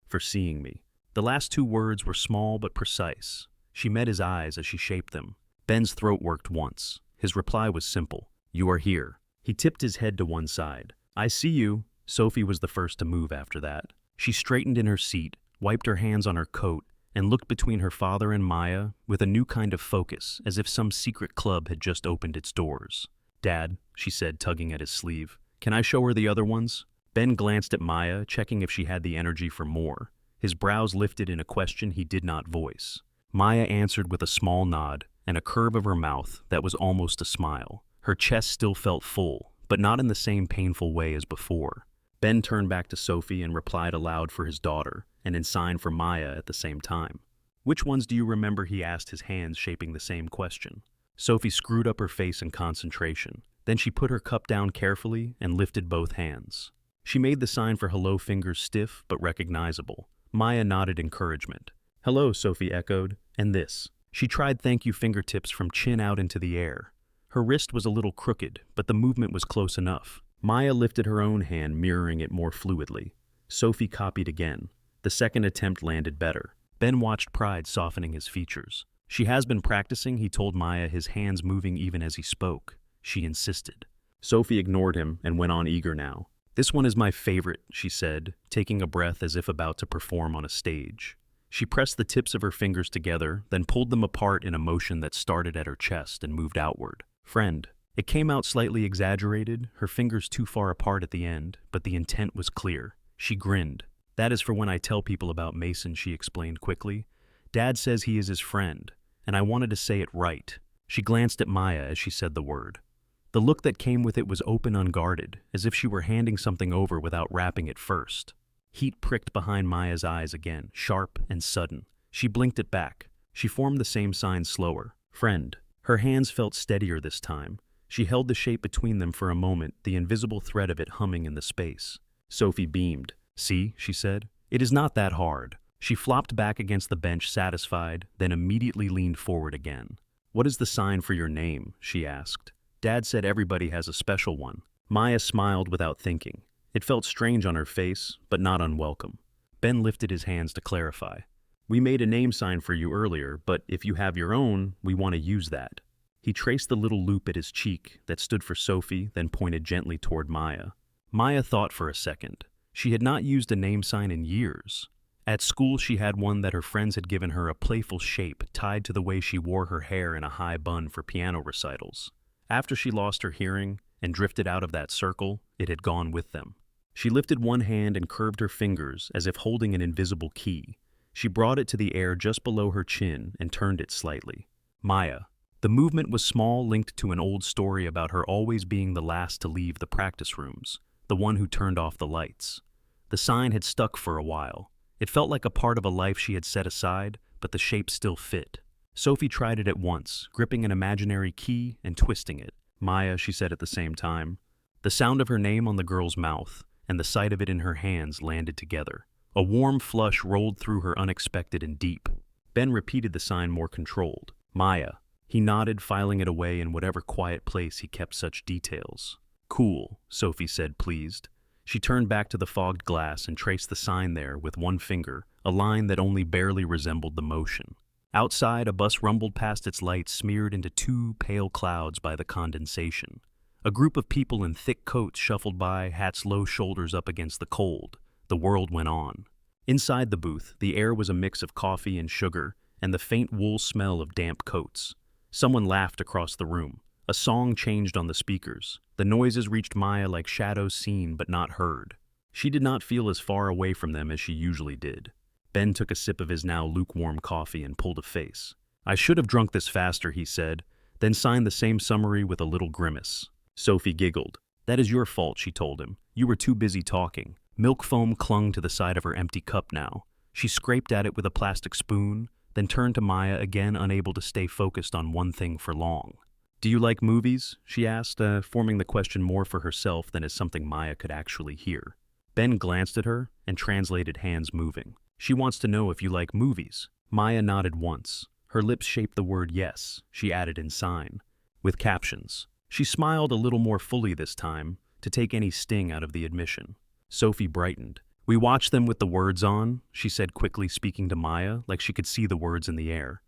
"For seeing me." The last two words were small but precise. She met his eyes as she shaped them. Ben's throat worked once. His reply was simple. "You are here." He tipped his head to one side. "I see you." Sophie was the first to move after that. She straightened in her seat, wiped her hands on her coat, and looked between her father and Maya with a new kind of focus, as if some secret club had just opened its doors. "Dad," she said, tugging at his sleeve, "can I show her the other ones?" Ben glanced at Maya, checking if she had the energy for more. His brows lifted in a question he did not voice. Maya answered with a small nod and a curve of her mouth that was almost a smile. Her chest still felt full, but not in the same painful way as before. Ben turned back to Sophie and replied aloud for his daughter, and in sign for Maya at the same time. "Which ones do you remember?" he asked, his hands shaping the same question. Sophie screwed up her face in concentration. Then she put her cup down carefully and lifted both hands. She made the sign for hello, fingers stiff but recognizable. Maya nodded encouragement. "Hello," Sophie echoed, "and this." She tried thank you fingertips from chin out into the air. Her wrist was a little crooked, but the movement was close enough. Maya lifted her own hand, mirroring it more fluidly. Sophie copied again. The second attempt landed better. Ben watched pride softening his features. "She has been practicing," he told Maya, his hands moving even as he spoke. She insisted. Sophie ignored him and went on eager now. "This one is my favorite," she said, taking a breath as if about to perform on a stage. She pressed the tips of her fingers together, then pulled them apart in a motion that started at her chest and moved outward. "Friend." It came out slightly exaggerated, her fingers too far apart at the end, but the intent was clear. She grinned. "That is for when I tell people about Mason," she explained quickly. "Dad says he is his friend, and I wanted to say it right." She glanced at Maya as she said the word. The look that came with it was open, unguarded, as if she were handing something over without wrapping it first. Heat pricked behind Maya's eyes again, sharp and sudden. She blinked it back. She formed the same sign slower. "Friend." Her hands felt steadier this time. She held the shape between them for a moment, the invisible thread of it humming in the space. Sophie beamed. "See," she said. "It is not that hard." She flopped back against the bench, satisfied, then immediately leaned forward again. "What is the sign for your name?" she asked. "Dad said everybody has a special one." Maya smiled without thinking. It felt strange on her face, but not unwelcome. Ben lifted his hands to clarify. "We made a name sign for you earlier, but if you have your own, we want to use that." He traced the little loop at his cheek that stood for Sophie, then pointed gently toward Maya. Maya thought for a second. She had not used a name sign in years. At school, she had one that her friends had given her, a playful shape tied to the way she wore her hair in a high bun for piano recitals. After she lost her hearing and drifted out of that circle, it had gone with them. She lifted one hand and curved her fingers as if holding an invisible key. She brought it to the air just below her chin and turned it slightly. Maya. The movement was small, linked to an old story about her always being the last to leave the practice rooms, the one who turned off the lights. The sign had stuck for a while. It felt like a part of a life she had set aside, but the shape still fit. Sophie tried it at once, gripping an imaginary key and twisting it. "Maya," she said at the same time. The sound of her name on the girl's mouth and the sight of it in her hands landed together. A warm flush rolled through her, unexpected and deep. Ben repeated the sign more controlled. "Maya." He nodded, filing it away in whatever quiet place he kept such details. "Cool," Sophie said, pleased. She turned back to the fogged glass and traced the sign there with one finger, a line that only barely resembled the motion. Outside, a bus rumbled past, its lights smeared into two pale clouds by the condensation. A group of people in thick coats shuffled by, hats low, shoulders up against the cold. The world went on. Inside the booth, the air was a mix of coffee and sugar and the faint wool smell of damp coats. Someone laughed across the room. A song changed on the speakers. The noises reached Maya like shadows seen but not heard. She did not feel as far away from them as she usually did. Ben took a sip of his now lukewarm coffee and pulled a face. "I should have drunk this faster," he said, then signed the same summary with a little grimace. Sophie giggled. "That is your fault," she told him. "You were too busy talking." Milk foam clung to the side of her empty cup now. She scraped at it with a plastic spoon, then turned to Maya again, unable to stay focused on one thing for long. "Do you like movies?" she asked, forming the question more for herself than as something Maya could actually hear. Ben glanced at her and translated hands moving. "She wants to know if you like movies." Maya nodded once. Her lips shaped the word yes, she added in sign, with captions. She smiled a little more fully this time, to take any sting out of the admission. Sophie brightened. "We watch them with the words on," she said quickly, speaking to Maya like she could see the words in the air.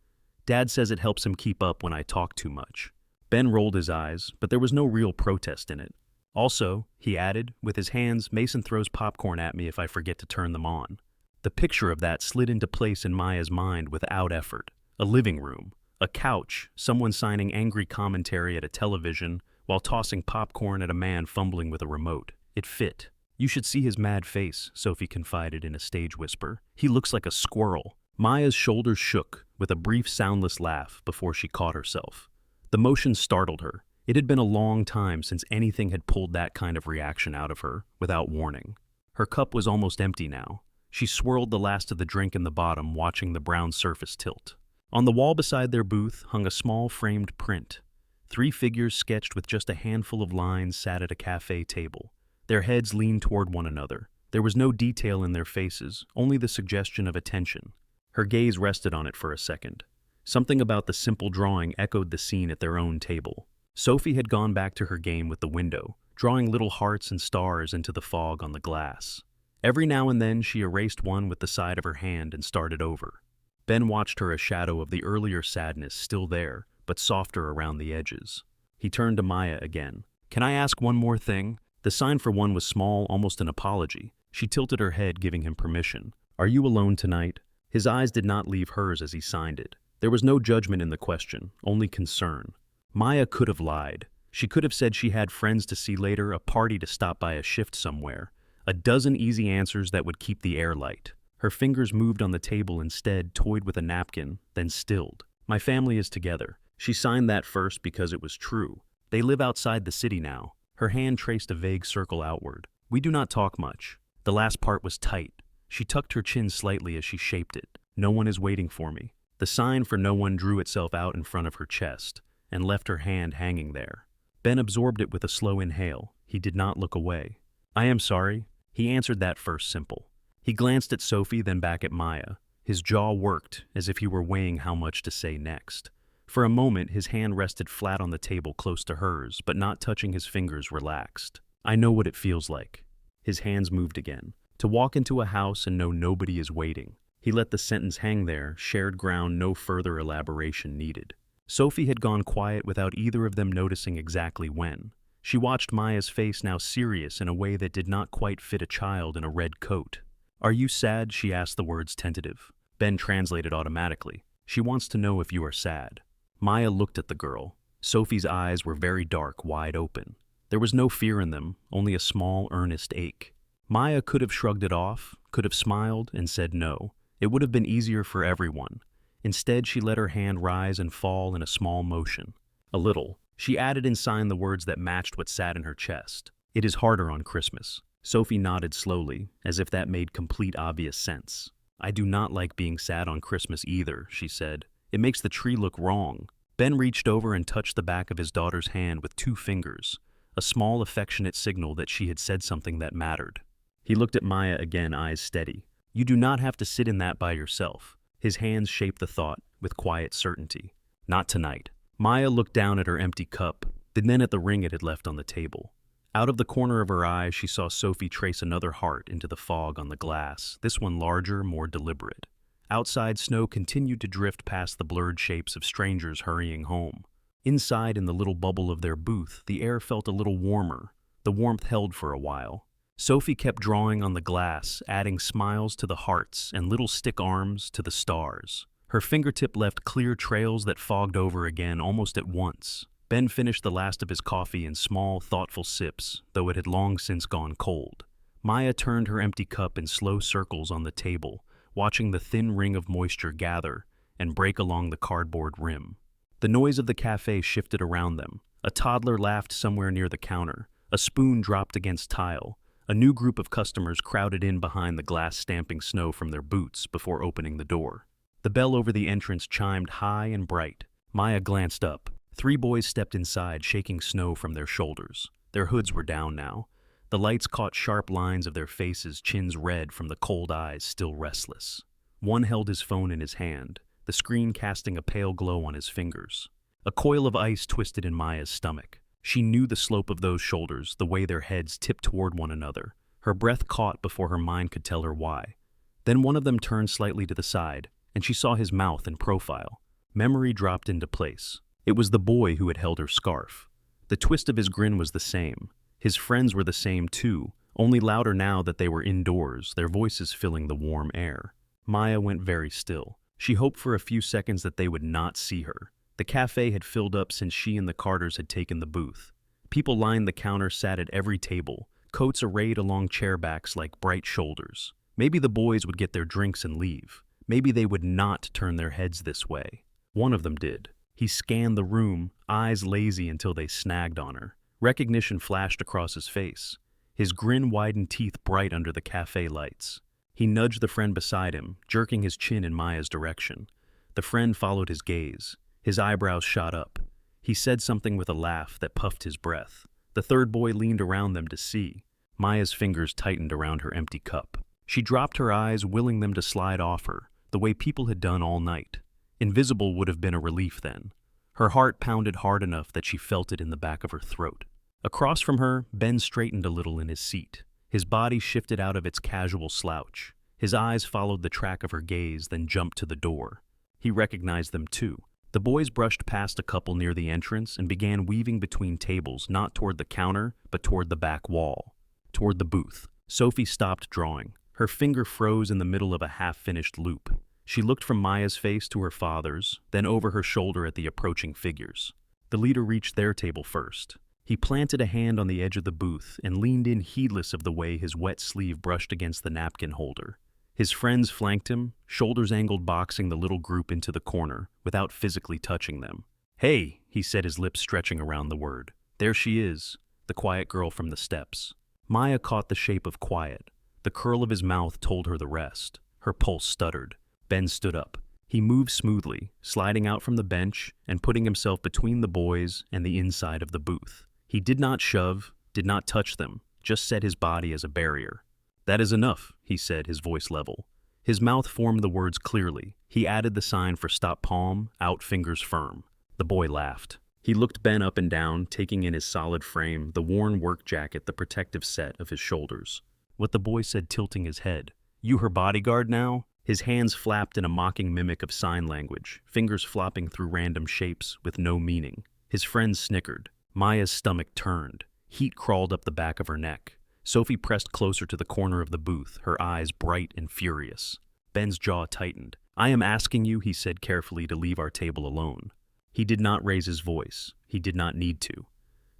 "Dad says it helps him keep up when I talk too much." Ben rolled his eyes, but there was no real protest in it. "Also," he added, with his hands, "Mason throws popcorn at me if I forget to turn them on." The picture of that slid into place in Maya's mind without effort. A living room, a couch, someone signing angry commentary at a television while tossing popcorn at a man fumbling with a remote. It fit. "You should see his mad face," Sophie confided in a stage whisper. "He looks like a squirrel." Maya's shoulders shook with a brief soundless laugh before she caught herself. The motion startled her. It had been a long time since anything had pulled that kind of reaction out of her without warning. Her cup was almost empty now. She swirled the last of the drink in the bottom, watching the brown surface tilt. On the wall beside their booth hung a small framed print. 3 figures sketched with just a handful of lines sat at a cafe table. Their heads leaned toward one another. There was no detail in their faces, only the suggestion of attention. Her gaze rested on it for a second. Something about the simple drawing echoed the scene at their own table. Sophie had gone back to her game with the window, drawing little hearts and stars into the fog on the glass. Every now and then she erased one with the side of her hand and started over. Ben watched her, a shadow of the earlier sadness still there, but softer around the edges. He turned to Maya again. "Can I ask one more thing?" The sign for one was small, almost an apology. She tilted her head, giving him permission. "Are you alone tonight?" His eyes did not leave hers as he signed it. There was no judgment in the question, only concern. Maya could have lied. She could have said she had friends to see later, a party to stop by, a shift somewhere. A dozen easy answers that would keep the air light. Her fingers moved on the table instead, toyed with a napkin, then stilled. "My family is together." She signed that first because it was true. "They live outside the city now." Her hand traced a vague circle outward. "We do not talk much." The last part was tight. She tucked her chin slightly as she shaped it. "No one is waiting for me." The sign for no one drew itself out in front of her chest and left her hand hanging there. Ben absorbed it with a slow inhale. He did not look away. "I am sorry." He answered that first simple. He glanced at Sophie, then back at Maya. His jaw worked, as if he were weighing how much to say next. For a moment, his hand rested flat on the table close to hers, but not touching his fingers relaxed. "I know what it feels like." His hands moved again. "To walk into a house and know nobody is waiting." He let the sentence hang there, shared ground, no further elaboration needed. Sophie had gone quiet without either of them noticing exactly when. She watched Maya's face, now serious in a way that did not quite fit a child in a red coat. "Are you sad?" she asked, the words tentative. Ben translated automatically. "She wants to know if you are sad." Maya looked at the girl. Sophie's eyes were very dark, wide open. There was no fear in them, only a small, earnest ache. Maya could have shrugged it off, could have smiled and said no. It would have been easier for everyone. Instead, she let her hand rise and fall in a small motion. A little. She added in sign the words that matched what sat in her chest. "It is harder on Christmas." Sophie nodded slowly, as if that made complete obvious sense. "I do not like being sad on Christmas either," she said. "It makes the tree look wrong." Ben reached over and touched the back of his daughter's hand with 2 fingers, a small affectionate signal that she had said something that mattered. He looked at Maya again, eyes steady. "You do not have to sit in that by yourself." His hands shaped the thought with quiet certainty. "Not tonight." Maya looked down at her empty cup, then at the ring it had left on the table. Out of the corner of her eye, she saw Sophie trace another heart into the fog on the glass, this one larger, more deliberate. Outside, snow continued to drift past the blurred shapes of strangers hurrying home. Inside, in the little bubble of their booth, the air felt a little warmer. The warmth held for a while. Sophie kept drawing on the glass, adding smiles to the hearts and little stick arms to the stars. Her fingertip left clear trails that fogged over again almost at once. Ben finished the last of his coffee in small, thoughtful sips, though it had long since gone cold. Maya turned her empty cup in slow circles on the table, watching the thin ring of moisture gather and break along the cardboard rim. The noise of the cafe shifted around them. A toddler laughed somewhere near the counter. A spoon dropped against tile. A new group of customers crowded in behind the glass, stamping snow from their boots before opening the door. The bell over the entrance chimed high and bright. Maya glanced up. 3 boys stepped inside, shaking snow from their shoulders. Their hoods were down now. The lights caught sharp lines of their faces, chins red from the cold eyes still restless. One held his phone in his hand, the screen casting a pale glow on his fingers. A coil of ice twisted in Maya's stomach. She knew the slope of those shoulders, the way their heads tipped toward one another. Her breath caught before her mind could tell her why. Then one of them turned slightly to the side, and she saw his mouth in profile. Memory dropped into place. It was the boy who had held her scarf. The twist of his grin was the same. His friends were the same too, only louder now that they were indoors, their voices filling the warm air. Maya went very still. She hoped for a few seconds that they would not see her. The cafe had filled up since she and the Carters had taken the booth. People lined the counter, sat at every table, coats arrayed along chairbacks like bright shoulders. Maybe the boys would get their drinks and leave. Maybe they would not turn their heads this way. One of them did. He scanned the room, eyes lazy until they snagged on her. Recognition flashed across his face. His grin widened, teeth bright under the cafe lights. He nudged the friend beside him, jerking his chin in Maya's direction. The friend followed his gaze. His eyebrows shot up. He said something with a laugh that puffed his breath. The third boy leaned around them to see. Maya's fingers tightened around her empty cup. She dropped her eyes, willing them to slide off her, the way people had done all night. Invisible would have been a relief then. Her heart pounded hard enough that she felt it in the back of her throat. Across from her, Ben straightened a little in his seat. His body shifted out of its casual slouch. His eyes followed the track of her gaze, then jumped to the door. He recognized them too. The boys brushed past a couple near the entrance and began weaving between tables, not toward the counter, but toward the back wall, toward the booth. Sophie stopped drawing. Her finger froze in the middle of a half-finished loop. She looked from Maya's face to her father's, then over her shoulder at the approaching figures. The leader reached their table first. He planted a hand on the edge of the booth and leaned in, heedless of the way his wet sleeve brushed against the napkin holder. His friends flanked him, shoulders angled, boxing the little group into the corner without physically touching them. "Hey," he said, his lips stretching around the word. "There she is, the quiet girl from the steps." Maya caught the shape of quiet. The curl of his mouth told her the rest. Her pulse stuttered. Ben stood up. He moved smoothly, sliding out from the bench and putting himself between the boys and the inside of the booth. He did not shove, did not touch them, just set his body as a barrier. "That is enough," he said, his voice level. His mouth formed the words clearly. He added the sign for stop, palm, out, fingers firm. The boy laughed. He looked Ben up and down, taking in his solid frame, the worn work jacket, the protective set of his shoulders. What the boy said, tilting his head. "You her bodyguard now?" His hands flapped in a mocking mimic of sign language, fingers flopping through random shapes with no meaning. His friends snickered. Maya's stomach turned. Heat crawled up the back of her neck. Sophie pressed closer to the corner of the booth, her eyes bright and furious. Ben's jaw tightened. "I am asking you," he said carefully, "to leave our table alone." He did not raise his voice. He did not need to.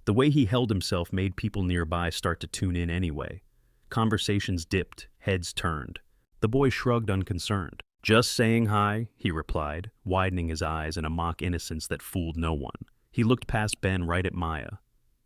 The way he held himself made people nearby start to tune in anyway. Conversations dipped, heads turned. The boy shrugged, unconcerned. "Just saying hi," he replied, widening his eyes in a mock innocence that fooled no one. He looked past Ben right at Maya.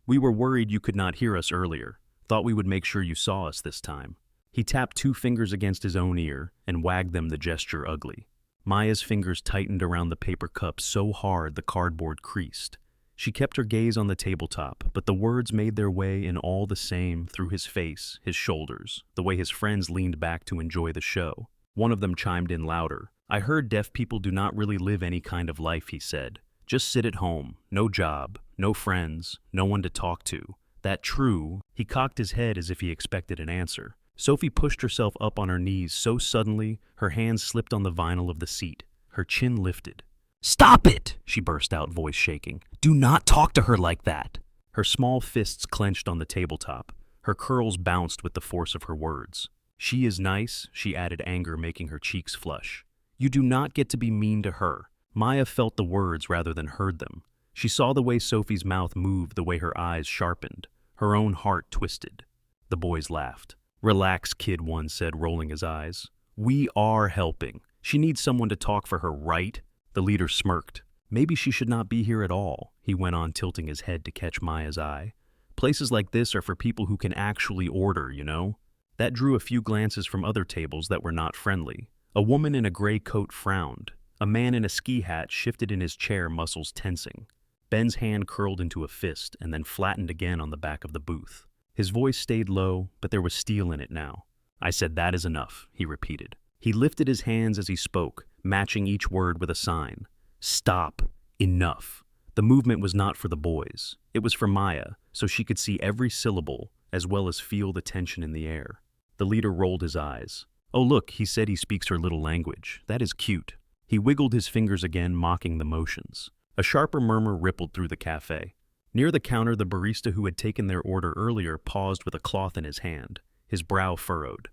"We were worried you could not hear us earlier. Thought we would make sure you saw us this time." He tapped 2 fingers against his own ear and wagged them, the gesture ugly. Maya's fingers tightened around the paper cup so hard the cardboard creased. She kept her gaze on the tabletop, but the words made their way in all the same through his face, his shoulders, the way his friends leaned back to enjoy the show. One of them chimed in louder. "I heard deaf people do not really live any kind of life," he said. "Just sit at home, no job, no friends, no one to talk to. That true?" He cocked his head as if he expected an answer. Sophie pushed herself up on her knees so suddenly her hands slipped on the vinyl of the seat. Her chin lifted. "Stop it!" she burst out, voice shaking. "Do not talk to her like that!" Her small fists clenched on the tabletop. Her curls bounced with the force of her words. "She is nice," she added, anger making her cheeks flush. "You do not get to be mean to her." Maya felt the words rather than heard them. She saw the way Sophie's mouth moved, the way her eyes sharpened. Her own heart twisted. The boys laughed. "Relax, kid," one said, rolling his eyes. "We are helping. She needs someone to talk for her, right?" The leader smirked. "Maybe she should not be here at all," he went on, tilting his head to catch Maya's eye. Places like this are for people who can actually order, you know? That drew a few glances from other tables that were not friendly. A woman in a gray coat frowned. A man in a ski hat shifted in his chair, muscles tensing. Ben's hand curled into a fist and then flattened again on the back of the booth. His voice stayed low, but there was steel in it now. "I said that is enough," he repeated. He lifted his hands as he spoke, matching each word with a sign. "Stop. Enough." The movement was not for the boys. It was for Maya, so she could see every syllable, as well as feel the tension in the air. The leader rolled his eyes. "Oh look, he said he speaks her little language. That is cute." He wiggled his fingers again, mocking the motions. A sharper murmur rippled through the cafe. Near the counter, the barista who had taken their order earlier paused with a cloth in his hand, his brow furrowed.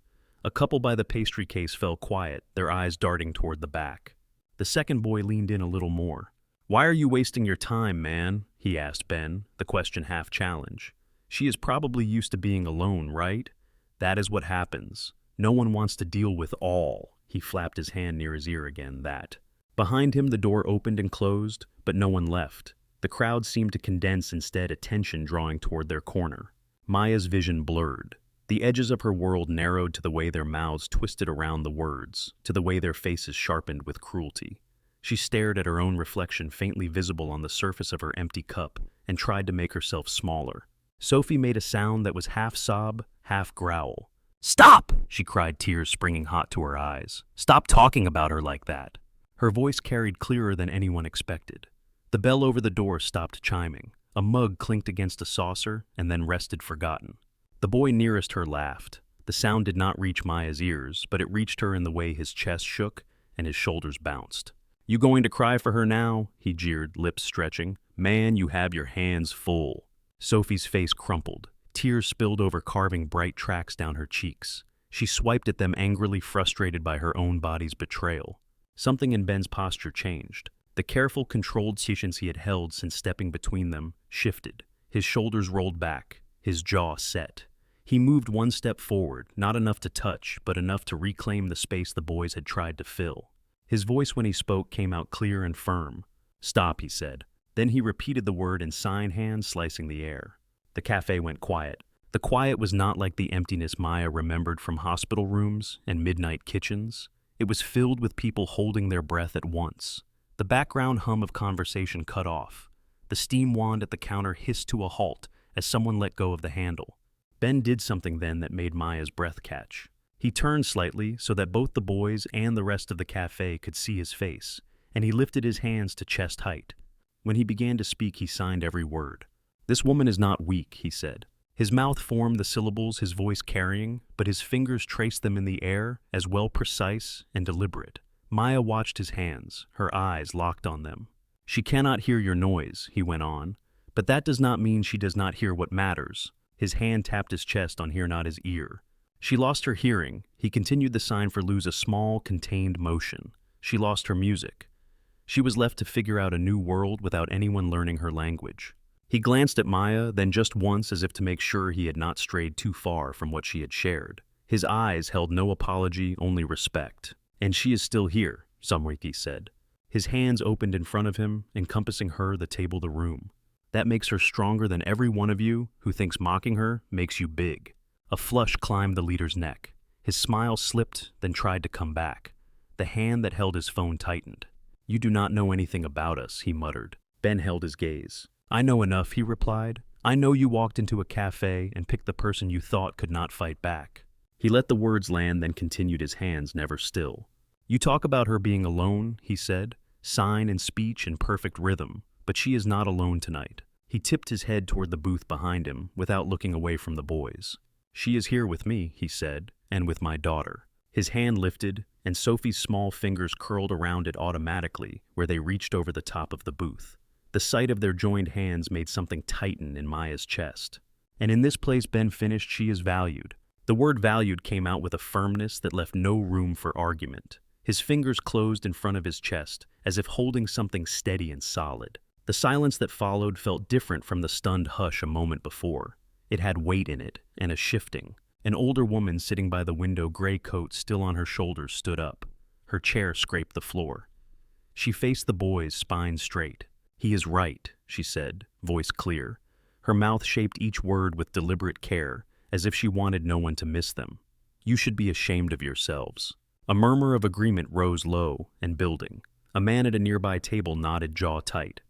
A couple by the pastry case fell quiet, their eyes darting toward the back. The second boy leaned in a little more. "Why are you wasting your time, man?" he asked Ben, the question half challenge. "She is probably used to being alone, right? That is what happens. No one wants to deal with all." He flapped his hand near his ear again, that. Behind him, the door opened and closed, but no one left. The crowd seemed to condense instead, attention drawing toward their corner. Maya's vision blurred. The edges of her world narrowed to the way their mouths twisted around the words, to the way their faces sharpened with cruelty. She stared at her own reflection faintly visible on the surface of her empty cup and tried to make herself smaller. Sophie made a sound that was half sob, half growl. "Stop!" she cried, tears springing hot to her eyes. "Stop talking about her like that." Her voice carried clearer than anyone expected. The bell over the door stopped chiming. A mug clinked against a saucer and then rested forgotten. The boy nearest her laughed. The sound did not reach Maya's ears, but it reached her in the way his chest shook and his shoulders bounced. "You going to cry for her now?" he jeered, lips stretching. "Man, you have your hands full." Sophie's face crumpled. Tears spilled over, carving bright tracks down her cheeks. She swiped at them angrily, frustrated by her own body's betrayal. Something in Ben's posture changed. The careful, controlled positions he had held since stepping between them shifted. His shoulders rolled back, his jaw set. He moved one step forward, not enough to touch, but enough to reclaim the space the boys had tried to fill. His voice when he spoke came out clear and firm. "Stop," he said. Then he repeated the word in sign hands, slicing the air. The cafe went quiet. The quiet was not like the emptiness Maya remembered from hospital rooms and midnight kitchens. It was filled with people holding their breath at once. The background hum of conversation cut off. The steam wand at the counter hissed to a halt as someone let go of the handle. Ben did something then that made Maya's breath catch. He turned slightly so that both the boys and the rest of the cafe could see his face, and he lifted his hands to chest height. When he began to speak, he signed every word. "This woman is not weak," he said. His mouth formed the syllables, his voice carrying, but his fingers traced them in the air, as well precise and deliberate. Maya watched his hands, her eyes locked on them. "She cannot hear your noise," he went on, "but that does not mean she does not hear what matters." His hand tapped his chest on hear not his ear. "She lost her hearing." He continued the sign for lose, a small, contained motion. "She lost her music." She was left to figure out a new world without anyone learning her language. He glanced at Maya, then just once as if to make sure he had not strayed too far from what she had shared. His eyes held no apology, only respect. "And she is still here," Samwiki said. His hands opened in front of him, encompassing her, the table, the room. "That makes her stronger than every one of you who thinks mocking her makes you big." A flush climbed the leader's neck. His smile slipped, then tried to come back. The hand that held his phone tightened. "You do not know anything about us," he muttered. Ben held his gaze. "I know enough," he replied. "I know you walked into a cafe and picked the person you thought could not fight back." He let the words land, then continued, his hands never still. "You talk about her being alone," he said, sign and speech in perfect rhythm, "but she is not alone tonight." He tipped his head toward the booth behind him, without looking away from the boys. "She is here with me," he said, "and with my daughter." His hand lifted, and Sophie's small fingers curled around it automatically, where they reached over the top of the booth. The sight of their joined hands made something tighten in Maya's chest. "And in this place," Ben finished, "she is valued." The word valued came out with a firmness that left no room for argument. His fingers closed in front of his chest, as if holding something steady and solid. The silence that followed felt different from the stunned hush a moment before. It had weight in it, and a shifting. An older woman sitting by the window, gray coat still on her shoulders, stood up. Her chair scraped the floor. She faced the boys, spine straight. "He is right," she said, voice clear. Her mouth shaped each word with deliberate care, as if she wanted no one to miss them. You should be ashamed of yourselves. A murmur of agreement rose low and building. A man at a nearby table nodded, jaw tight.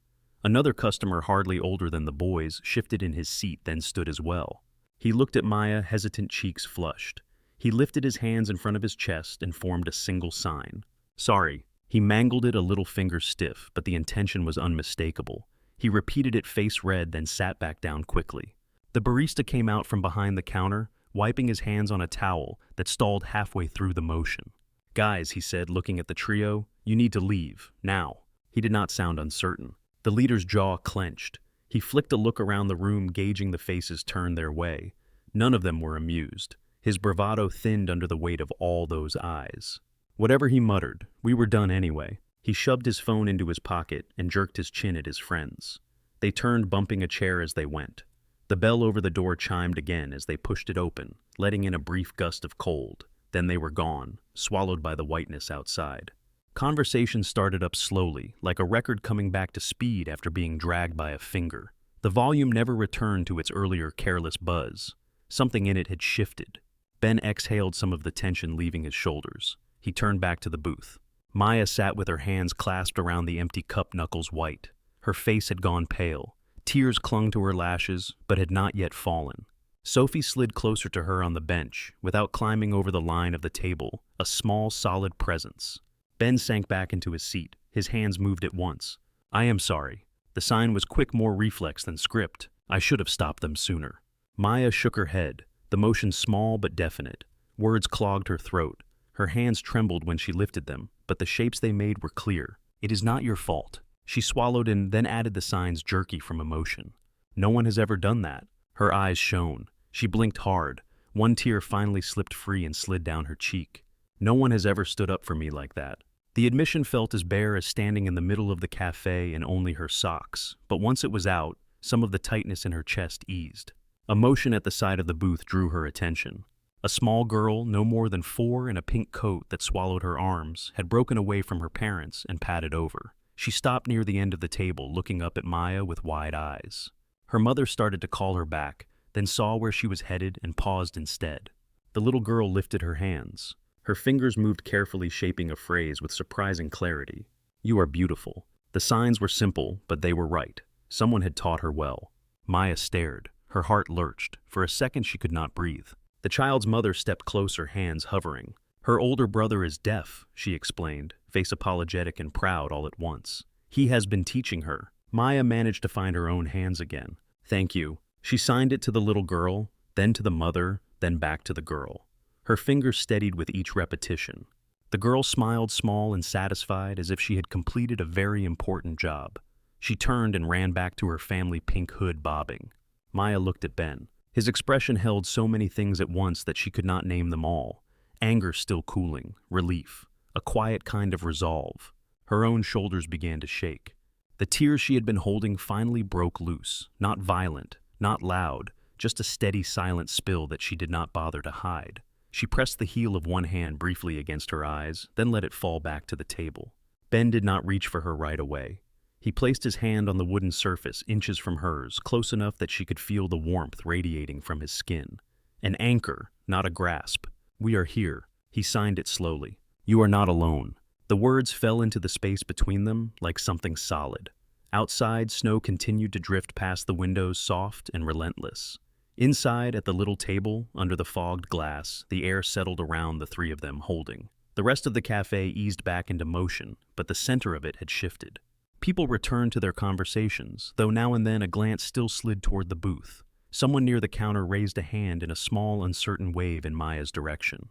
Another customer, hardly older than the boys, shifted in his seat, then stood as well. He looked at Maya, hesitant cheeks flushed. He lifted his hands in front of his chest and formed a single sign. Sorry. He mangled it, a little finger stiff, but the intention was unmistakable. He repeated it, face red, then sat back down quickly. The barista came out from behind the counter, wiping his hands on a towel that stalled halfway through the motion. Guys, he said, looking at the trio, you need to leave, now. He did not sound uncertain. The leader's jaw clenched. He flicked a look around the room, gauging the faces turned their way. None of them were amused. His bravado thinned under the weight of all those eyes. Whatever he muttered, we were done anyway. He shoved his phone into his pocket and jerked his chin at his friends. They turned, bumping a chair as they went. The bell over the door chimed again as they pushed it open, letting in a brief gust of cold. Then they were gone, swallowed by the whiteness outside. Conversation started up slowly, like a record coming back to speed after being dragged by a finger. The volume never returned to its earlier careless buzz. Something in it had shifted. Ben exhaled, some of the tension leaving his shoulders. He turned back to the booth. Maya sat with her hands clasped around the empty cup, knuckles white. Her face had gone pale. Tears clung to her lashes, but had not yet fallen. Sophie slid closer to her on the bench, without climbing over the line of the table, a small, solid presence. Ben sank back into his seat. His hands moved at once. I am sorry. The sign was quick, more reflex than script. I should have stopped them sooner. Maya shook her head, the motion small but definite. Words clogged her throat. Her hands trembled when she lifted them, but the shapes they made were clear. It is not your fault. She swallowed and then added the signs, jerky from emotion. No one has ever done that. Her eyes shone. She blinked hard. One tear finally slipped free and slid down her cheek. No one has ever stood up for me like that. The admission felt as bare as standing in the middle of the cafe in only her socks, but once it was out, some of the tightness in her chest eased. A motion at the side of the booth drew her attention. A small girl, no more than 4, in a pink coat that swallowed her arms, had broken away from her parents and padded over. She stopped near the end of the table, looking up at Maya with wide eyes. Her mother started to call her back, then saw where she was headed and paused instead. The little girl lifted her hands. Her fingers moved carefully, shaping a phrase with surprising clarity. You are beautiful. The signs were simple, but they were right. Someone had taught her well. Maya stared. Her heart lurched. For a second she could not breathe. The child's mother stepped closer, hands hovering. Her older brother is deaf, she explained, face apologetic and proud all at once. He has been teaching her. Maya managed to find her own hands again. Thank you. She signed it to the little girl, then to the mother, then back to the girl. Her fingers steadied with each repetition. The girl smiled, small and satisfied, as if she had completed a very important job. She turned and ran back to her family pink hood bobbing. Maya looked at Ben. His expression held so many things at once that she could not name them all. Anger still cooling, relief, a quiet kind of resolve. Her own shoulders began to shake. The tears she had been holding finally broke loose, not violent, not loud, just a steady, silent spill that she did not bother to hide. She pressed the heel of one hand briefly against her eyes, then let it fall back to the table. Ben did not reach for her right away. He placed his hand on the wooden surface, inches from hers, close enough that she could feel the warmth radiating from his skin. An anchor, not a grasp. We are here. He signed it slowly. You are not alone. The words fell into the space between them like something solid. Outside, snow continued to drift past the windows, soft and relentless. Inside, at the little table, under the fogged glass, the air settled around the three of them, holding. The rest of the cafe eased back into motion, but the center of it had shifted. People returned to their conversations, though now and then a glance still slid toward the booth. Someone near the counter raised a hand in a small, uncertain wave in Maya's direction.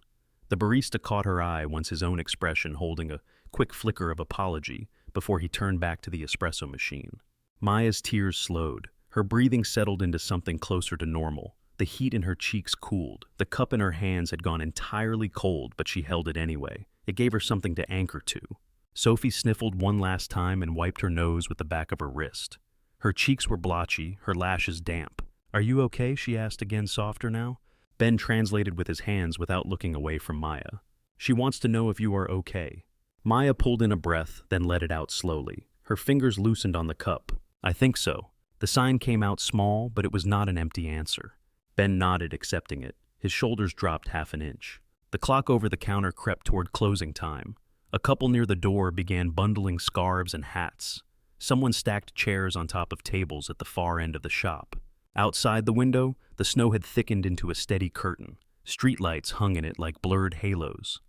The barista caught her eye once, his own expression holding a quick flicker of apology before he turned back to the espresso machine. Maya's tears slowed. Her breathing settled into something closer to normal. The heat in her cheeks cooled. The cup in her hands had gone entirely cold, but she held it anyway. It gave her something to anchor to. Sophie sniffled one last time and wiped her nose with the back of her wrist. Her cheeks were blotchy, her lashes damp. Are you okay? She asked again, softer now. Ben translated with his hands without looking away from Maya. She wants to know if you are okay. Maya pulled in a breath, then let it out slowly. Her fingers loosened on the cup. I think so. The sign came out small, but it was not an empty answer. Ben nodded, accepting it. His shoulders dropped half an inch. The clock over the counter crept toward closing time. A couple near the door began bundling scarves and hats. Someone stacked chairs on top of tables at the far end of the shop. Outside the window, the snow had thickened into a steady curtain. Streetlights hung in it like blurred halos.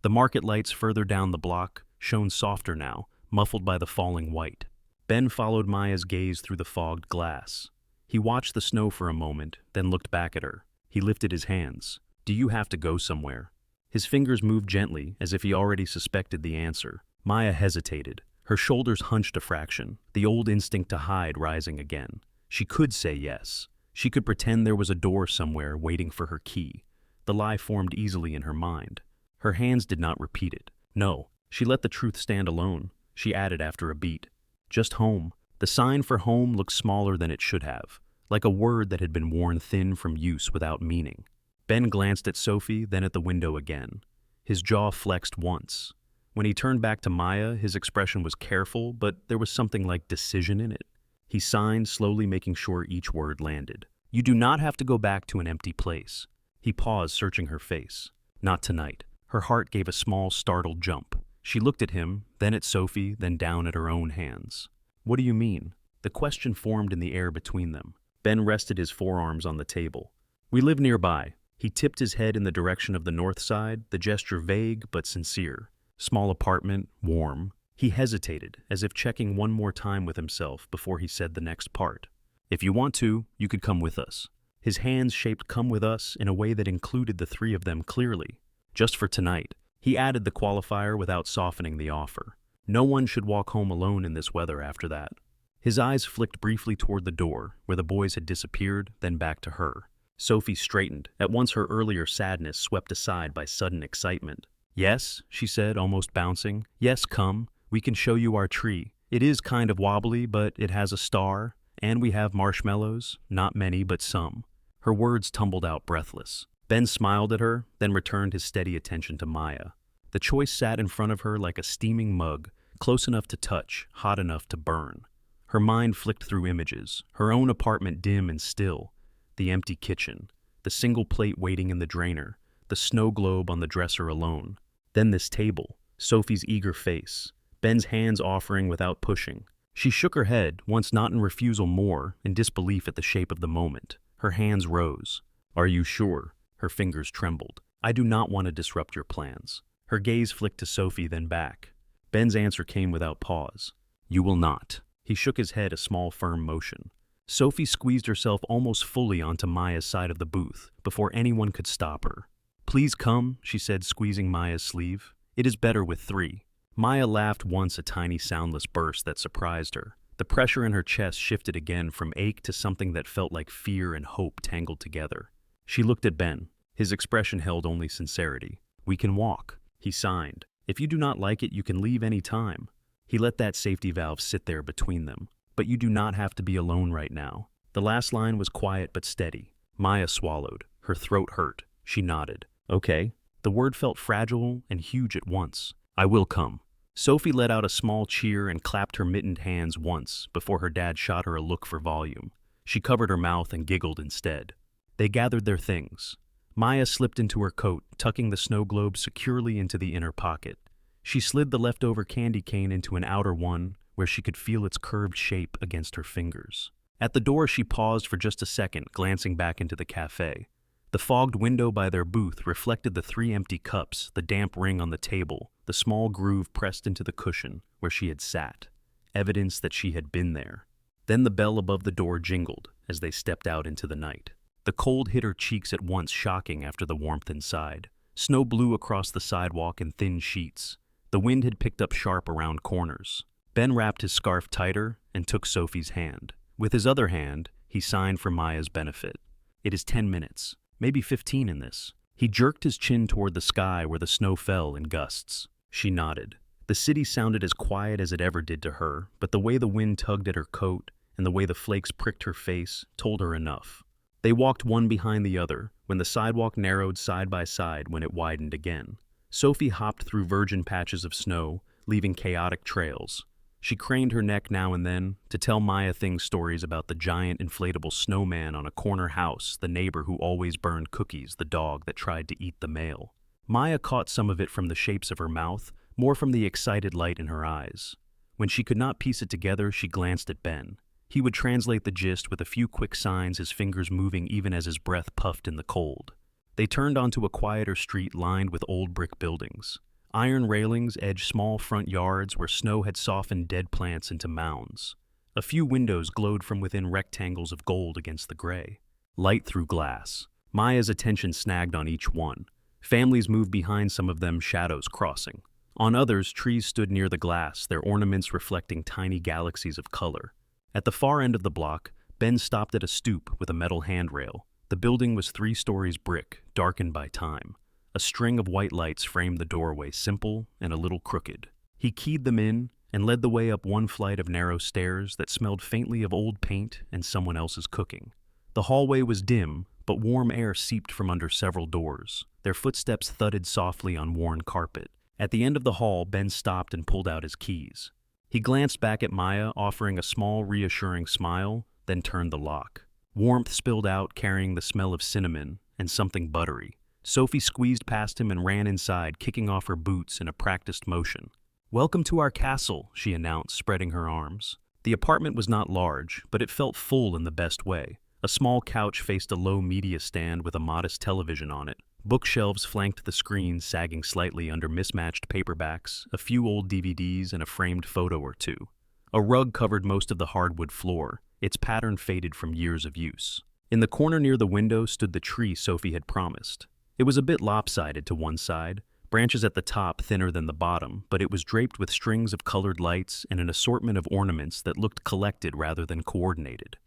The market lights further down the block shone softer now, muffled by the falling white. Ben followed Maya's gaze through the fogged glass. He watched the snow for a moment, then looked back at her. He lifted his hands. "Do you have to go somewhere?" His fingers moved gently, as if he already suspected the answer. Maya hesitated. Her shoulders hunched a fraction, the old instinct to hide rising again. She could say yes. She could pretend there was a door somewhere waiting for her key. The lie formed easily in her mind. Her hands did not repeat it. No, she let the truth stand alone. She added after a beat, "Just home." The sign for home looked smaller than it should have, like a word that had been worn thin from use without meaning. Ben glanced at Sophie, then at the window again. His jaw flexed once. When he turned back to Maya, his expression was careful, but there was something like decision in it. He signed, slowly making sure each word landed. "You do not have to go back to an empty place." He paused, searching her face. "Not tonight." Her heart gave a small, startled jump. She looked at him, then at Sophie, then down at her own hands. "What do you mean?" The question formed in the air between them. Ben rested his forearms on the table. "We live nearby." He tipped his head in the direction of the north side, the gesture vague but sincere. Small apartment, warm. He hesitated, as if checking one more time with himself before he said the next part. "If you want to, you could come with us." His hands shaped "come with us" in a way that included the three of them clearly. Just for tonight. He added the qualifier without softening the offer. No one should walk home alone in this weather after that. His eyes flicked briefly toward the door, where the boys had disappeared, then back to her. Sophie straightened, at once her earlier sadness swept aside by sudden excitement. "Yes," she said, almost bouncing. "Yes, come. We can show you our tree. It is kind of wobbly, but it has a star, and we have marshmallows, not many, but some." Her words tumbled out breathless. Ben smiled at her, then returned his steady attention to Maya. The choice sat in front of her like a steaming mug, close enough to touch, hot enough to burn. Her mind flicked through images, her own apartment dim and still, the empty kitchen, the single plate waiting in the drainer, the snow globe on the dresser alone. Then this table, Sophie's eager face, Ben's hands offering without pushing. She shook her head, once not in refusal more, in disbelief at the shape of the moment. Her hands rose. "Are you sure?" Her fingers trembled. "I do not want to disrupt your plans." Her gaze flicked to Sophie, then back. Ben's answer came without pause. "You will not." He shook his head, a small, firm motion. Sophie squeezed herself almost fully onto Maya's side of the booth before anyone could stop her. "Please come," she said, squeezing Maya's sleeve. "It is better with three." Maya laughed once, a tiny soundless burst that surprised her. The pressure in her chest shifted again from ache to something that felt like fear and hope tangled together. She looked at Ben. His expression held only sincerity. "We can walk." He signed. "If you do not like it, you can leave any time." He let that safety valve sit there between them. "But you do not have to be alone right now." The last line was quiet but steady. Maya swallowed. Her throat hurt. She nodded. "Okay." The word felt fragile and huge at once. "I will come." Sophie let out a small cheer and clapped her mittened hands once before her dad shot her a look for volume. She covered her mouth and giggled instead. They gathered their things. Maya slipped into her coat, tucking the snow globe securely into the inner pocket. She slid the leftover candy cane into an outer one where she could feel its curved shape against her fingers. At the door, she paused for just a second, glancing back into the cafe. The fogged window by their booth reflected the 3 empty cups, the damp ring on the table, the small groove pressed into the cushion where she had sat, evidence that she had been there. Then the bell above the door jingled as they stepped out into the night. The cold hit her cheeks at once, shocking after the warmth inside. Snow blew across the sidewalk in thin sheets. The wind had picked up sharp around corners. Ben wrapped his scarf tighter and took Sophie's hand. With his other hand, he signed for Maya's benefit. "It is 10 minutes, maybe 15 in this." He jerked his chin toward the sky where the snow fell in gusts. She nodded. The city sounded as quiet as it ever did to her, but the way the wind tugged at her coat and the way the flakes pricked her face told her enough. They walked one behind the other when the sidewalk narrowed side by side when it widened again. Sophie hopped through virgin patches of snow, leaving chaotic trails. She craned her neck now and then to tell Maya things stories about the giant inflatable snowman on a corner house, the neighbor who always burned cookies, the dog that tried to eat the mail. Maya caught some of it from the shapes of her mouth, more from the excited light in her eyes. When she could not piece it together, she glanced at Ben. He would translate the gist with a few quick signs, his fingers moving even as his breath puffed in the cold. They turned onto a quieter street lined with old brick buildings. Iron railings edged small front yards where snow had softened dead plants into mounds. A few windows glowed from within rectangles of gold against the gray. Light through glass. Maya's attention snagged on each one. Families moved behind some of them, shadows crossing. On others, trees stood near the glass, their ornaments reflecting tiny galaxies of color. At the far end of the block, Ben stopped at a stoop with a metal handrail. The building was 3 stories brick, darkened by time. A string of white lights framed the doorway, simple and a little crooked. He keyed them in and led the way up one flight of narrow stairs that smelled faintly of old paint and someone else's cooking. The hallway was dim, but warm air seeped from under several doors. Their footsteps thudded softly on worn carpet. At the end of the hall, Ben stopped and pulled out his keys. He glanced back at Maya, offering a small, reassuring smile, then turned the lock. Warmth spilled out, carrying the smell of cinnamon and something buttery. Sophie squeezed past him and ran inside, kicking off her boots in a practiced motion. "Welcome to our castle," she announced, spreading her arms. The apartment was not large, but it felt full in the best way. A small couch faced a low media stand with a modest television on it. Bookshelves flanked the screen, sagging slightly under mismatched paperbacks, a few old DVDs, and a framed photo or two. A rug covered most of the hardwood floor, its pattern faded from years of use. In the corner near the window stood the tree Sophie had promised. It was a bit lopsided to one side, branches at the top thinner than the bottom, but it was draped with strings of colored lights and an assortment of ornaments that looked collected rather than coordinated.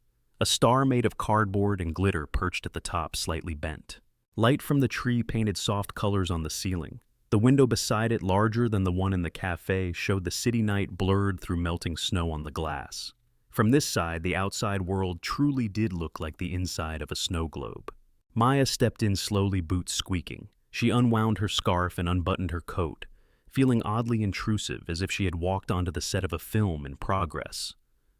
A star made of cardboard and glitter perched at the top, slightly bent. Light from the tree painted soft colors on the ceiling. The window beside it, larger than the one in the cafe, showed the city night blurred through melting snow on the glass. From this side, the outside world truly did look like the inside of a snow globe. Maya stepped in slowly, boots squeaking. She unwound her scarf and unbuttoned her coat, feeling oddly intrusive, as if she had walked onto the set of a film in progress.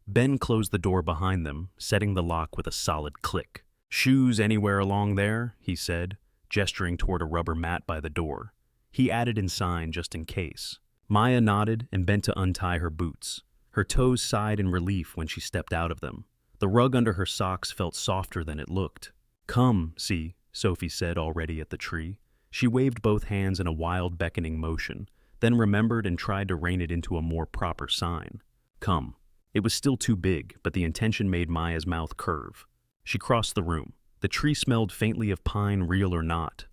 Ben closed the door behind them, setting the lock with a solid click. "Shoes anywhere along there?" he said, gesturing toward a rubber mat by the door. He added in sign just in case. Maya nodded and bent to untie her boots. Her toes sighed in relief when she stepped out of them. The rug under her socks felt softer than it looked. "Come, see," Sophie said, already at the tree. She waved both hands in a wild, beckoning motion, then remembered and tried to rein it into a more proper sign. "Come." It was still too big, but the intention made Maya's mouth curve. She crossed the room. The tree smelled faintly of pine, real or not.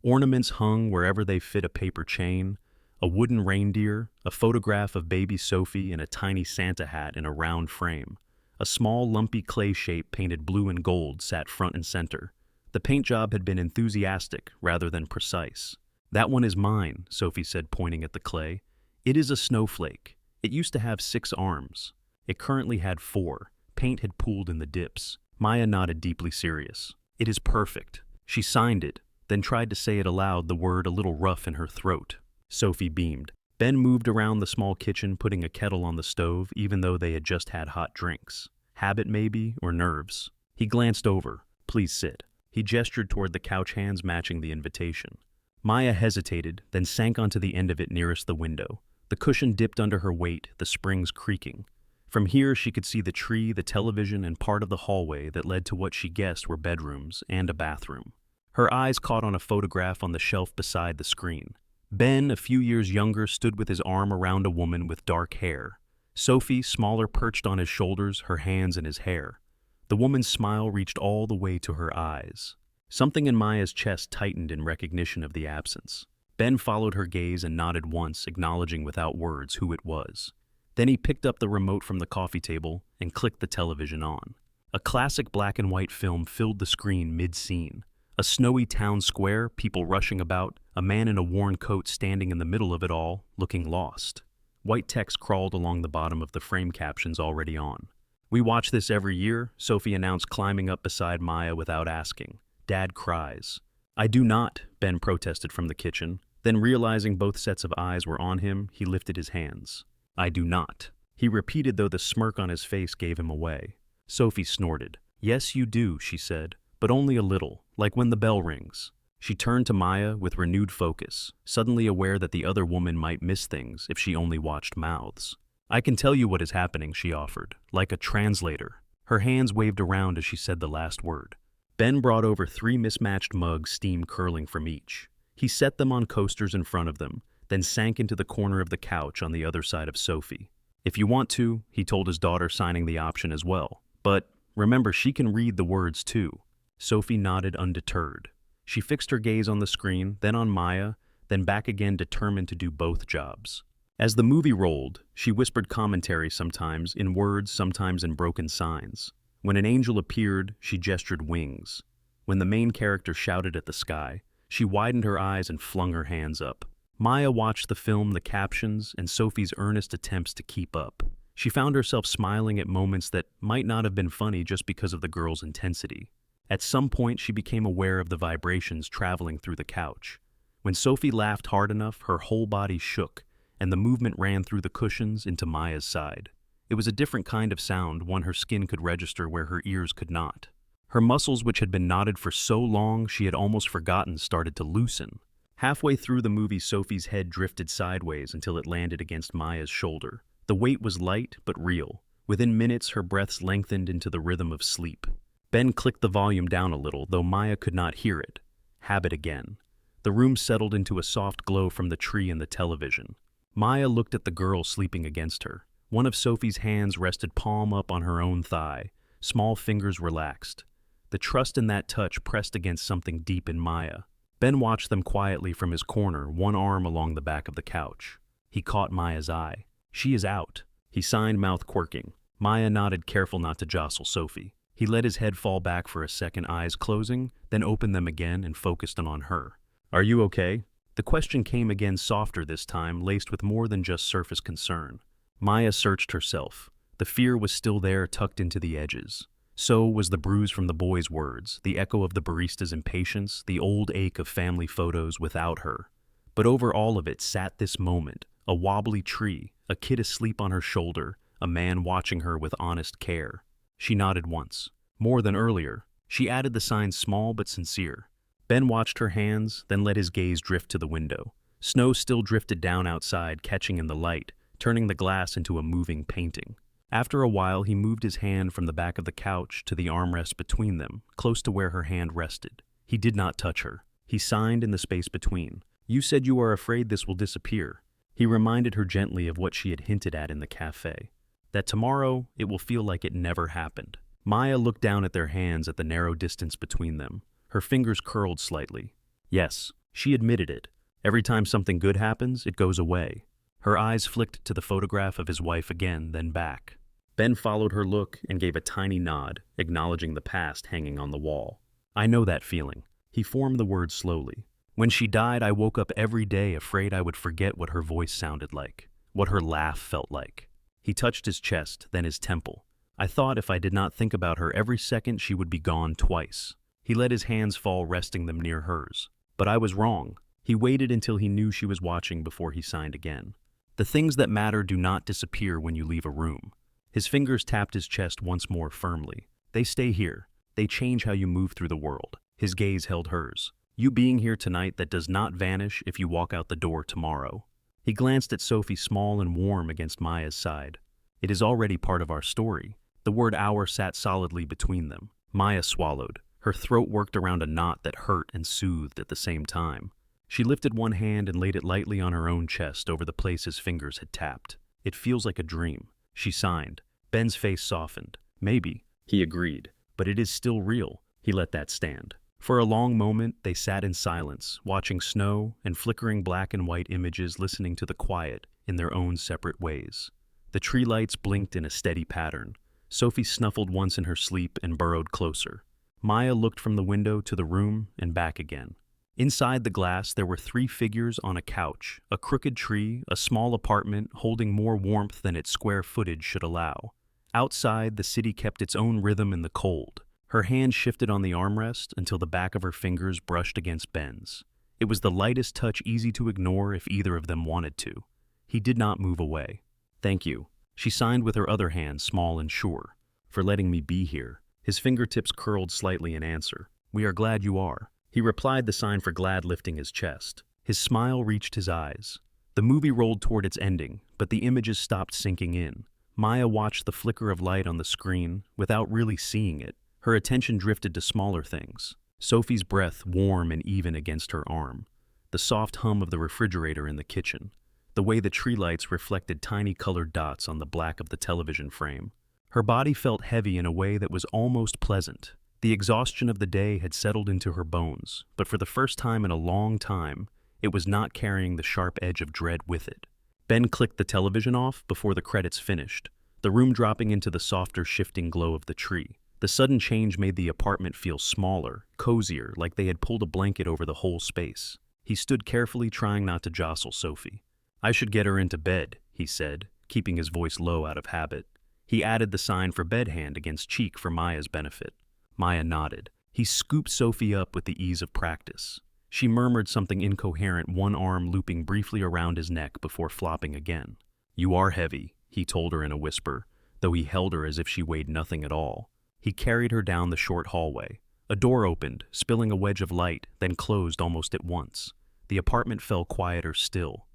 Ornaments hung wherever they fit, a paper chain, a wooden reindeer, a photograph of baby Sophie in a tiny Santa hat in a round frame. A small, lumpy clay shape painted blue and gold sat front and center. The paint job had been enthusiastic rather than precise. "That one is mine," Sophie said, pointing at the clay. "It is a snowflake. It used to have 6 arms. It currently had 4. Paint had pooled in the dips." Maya nodded, deeply serious. "It is perfect." She signed it, then tried to say it aloud, the word a little rough in her throat. Sophie beamed. Ben moved around the small kitchen, putting a kettle on the stove, even though they had just had hot drinks. Habit, maybe, or nerves. He glanced over. "Please sit." He gestured toward the couch, hands matching the invitation. Maya hesitated, then sank onto the end of it nearest the window. The cushion dipped under her weight, the springs creaking. From here, she could see the tree, the television, and part of the hallway that led to what she guessed were bedrooms and a bathroom. Her eyes caught on a photograph on the shelf beside the screen. Ben, a few years younger, stood with his arm around a woman with dark hair. Sophie, smaller, perched on his shoulders, her hands in his hair. The woman's smile reached all the way to her eyes. Something in Maya's chest tightened in recognition of the absence. Ben followed her gaze and nodded once, acknowledging without words who it was. Then he picked up the remote from the coffee table and clicked the television on. A classic black and white film filled the screen mid-scene. A snowy town square, people rushing about, a man in a worn coat standing in the middle of it all, looking lost. White text crawled along the bottom of the frame, captions already on. "We watch this every year," Sophie announced, climbing up beside Maya without asking. "Dad cries." "I do not," Ben protested from the kitchen. Then, realizing both sets of eyes were on him, he lifted his hands. "I do not." He repeated, though the smirk on his face gave him away. Sophie snorted. "Yes, you do," she said, "but only a little, like when the bell rings." She turned to Maya with renewed focus, suddenly aware that the other woman might miss things if she only watched mouths. "I can tell you what is happening," she offered, like a translator. Her hands waved around as she said the last word. Ben brought over 3 mismatched mugs, steam curling from each. He set them on coasters in front of them, then sank into the corner of the couch on the other side of Sophie. "If you want to," he told his daughter, signing the option as well. "But remember, she can read the words too." Sophie nodded undeterred. She fixed her gaze on the screen, then on Maya, then back again, determined to do both jobs. As the movie rolled, she whispered commentary, sometimes in words, sometimes in broken signs. When an angel appeared, she gestured wings. When the main character shouted at the sky, she widened her eyes and flung her hands up. Maya watched the film, the captions, and Sophie's earnest attempts to keep up. She found herself smiling at moments that might not have been funny just because of the girl's intensity. At some point, she became aware of the vibrations traveling through the couch. When Sophie laughed hard enough, her whole body shook, and the movement ran through the cushions into Maya's side. It was a different kind of sound, one her skin could register where her ears could not. Her muscles, which had been knotted for so long she had almost forgotten, started to loosen. Halfway through the movie, Sophie's head drifted sideways until it landed against Maya's shoulder. The weight was light but real. Within minutes, her breaths lengthened into the rhythm of sleep. Ben clicked the volume down a little, though Maya could not hear it. Habit again. The room settled into a soft glow from the tree and the television. Maya looked at the girl sleeping against her. One of Sophie's hands rested palm up on her own thigh. Small fingers relaxed. The trust in that touch pressed against something deep in Maya. Ben watched them quietly from his corner, one arm along the back of the couch. He caught Maya's eye. "She is out," he signed, mouth quirking. Maya nodded, careful not to jostle Sophie. He let his head fall back for a second, eyes closing, then opened them again and focused on her. "Are you okay?" The question came again, softer this time, laced with more than just surface concern. Maya searched herself. The fear was still there, tucked into the edges. So was the bruise from the boy's words, the echo of the barista's impatience, the old ache of family photos without her. But over all of it sat this moment, a wobbly tree, a kid asleep on her shoulder, a man watching her with honest care. She nodded once. More than earlier. She added the sign, small but sincere. Ben watched her hands, then let his gaze drift to the window. Snow still drifted down outside, catching in the light, turning the glass into a moving painting. After a while, he moved his hand from the back of the couch to the armrest between them, close to where her hand rested. He did not touch her. He signed in the space between. "You said you are afraid this will disappear." He reminded her gently of what she had hinted at in the cafe. That tomorrow, it will feel like it never happened. Maya looked down at their hands, at the narrow distance between them. Her fingers curled slightly. Yes, she admitted it. Every time something good happens, it goes away. Her eyes flicked to the photograph of his wife again, then back. Ben followed her look and gave a tiny nod, acknowledging the past hanging on the wall. "I know that feeling." He formed the words slowly. "When she died, I woke up every day afraid I would forget what her voice sounded like, what her laugh felt like." He touched his chest, then his temple. "I thought if I did not think about her every second, she would be gone twice." He let his hands fall, resting them near hers. But I was wrong. He waited until he knew she was watching before he signed again. "The things that matter do not disappear when you leave a room." His fingers tapped his chest once more firmly. "They stay here. They change how you move through the world." His gaze held hers. "You being here tonight, that does not vanish if you walk out the door tomorrow." He glanced at Sophie, small and warm against Maya's side. "It is already part of our story." The word "our" sat solidly between them. Maya swallowed. Her throat worked around a knot that hurt and soothed at the same time. She lifted one hand and laid it lightly on her own chest over the place his fingers had tapped. "It feels like a dream," she signed. Ben's face softened. "Maybe," he agreed, "but it is still real." He let that stand. For a long moment, they sat in silence, watching snow and flickering black and white images, listening to the quiet in their own separate ways. The tree lights blinked in a steady pattern. Sophie snuffled once in her sleep and burrowed closer. Maya looked from the window to the room and back again. Inside the glass, there were 3 figures on a couch, a crooked tree, a small apartment holding more warmth than its square footage should allow. Outside, the city kept its own rhythm in the cold. Her hand shifted on the armrest until the back of her fingers brushed against Ben's. It was the lightest touch, easy to ignore if either of them wanted to. He did not move away. "Thank you." She signed with her other hand, small and sure. "For letting me be here." His fingertips curled slightly in answer. "We are glad you are." He replied the sign for glad, lifting his chest. His smile reached his eyes. The movie rolled toward its ending, but the images stopped sinking in. Maya watched the flicker of light on the screen without really seeing it. Her attention drifted to smaller things. Sophie's breath warm and even against her arm. The soft hum of the refrigerator in the kitchen. The way the tree lights reflected tiny colored dots on the black of the television frame. Her body felt heavy in a way that was almost pleasant. The exhaustion of the day had settled into her bones, but for the first time in a long time, it was not carrying the sharp edge of dread with it. Ben clicked the television off before the credits finished, the room dropping into the softer, shifting glow of the tree. The sudden change made the apartment feel smaller, cozier, like they had pulled a blanket over the whole space. He stood carefully, trying not to jostle Sophie. "I should get her into bed," he said, keeping his voice low out of habit. He added the sign for bed hand against cheek for Maya's benefit. Maya nodded. He scooped Sophie up with the ease of practice. She murmured something incoherent, one arm looping briefly around his neck before flopping again. "You are heavy," he told her in a whisper, though he held her as if she weighed nothing at all. He carried her down the short hallway. A door opened, spilling a wedge of light, then closed almost at once. The apartment fell quieter still.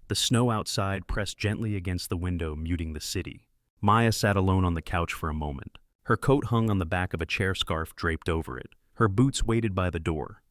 The snow outside pressed gently against the window, muting the city. Maya sat alone on the couch for a moment. Her coat hung on the back of a chair scarf draped over it. Her boots waited by the door.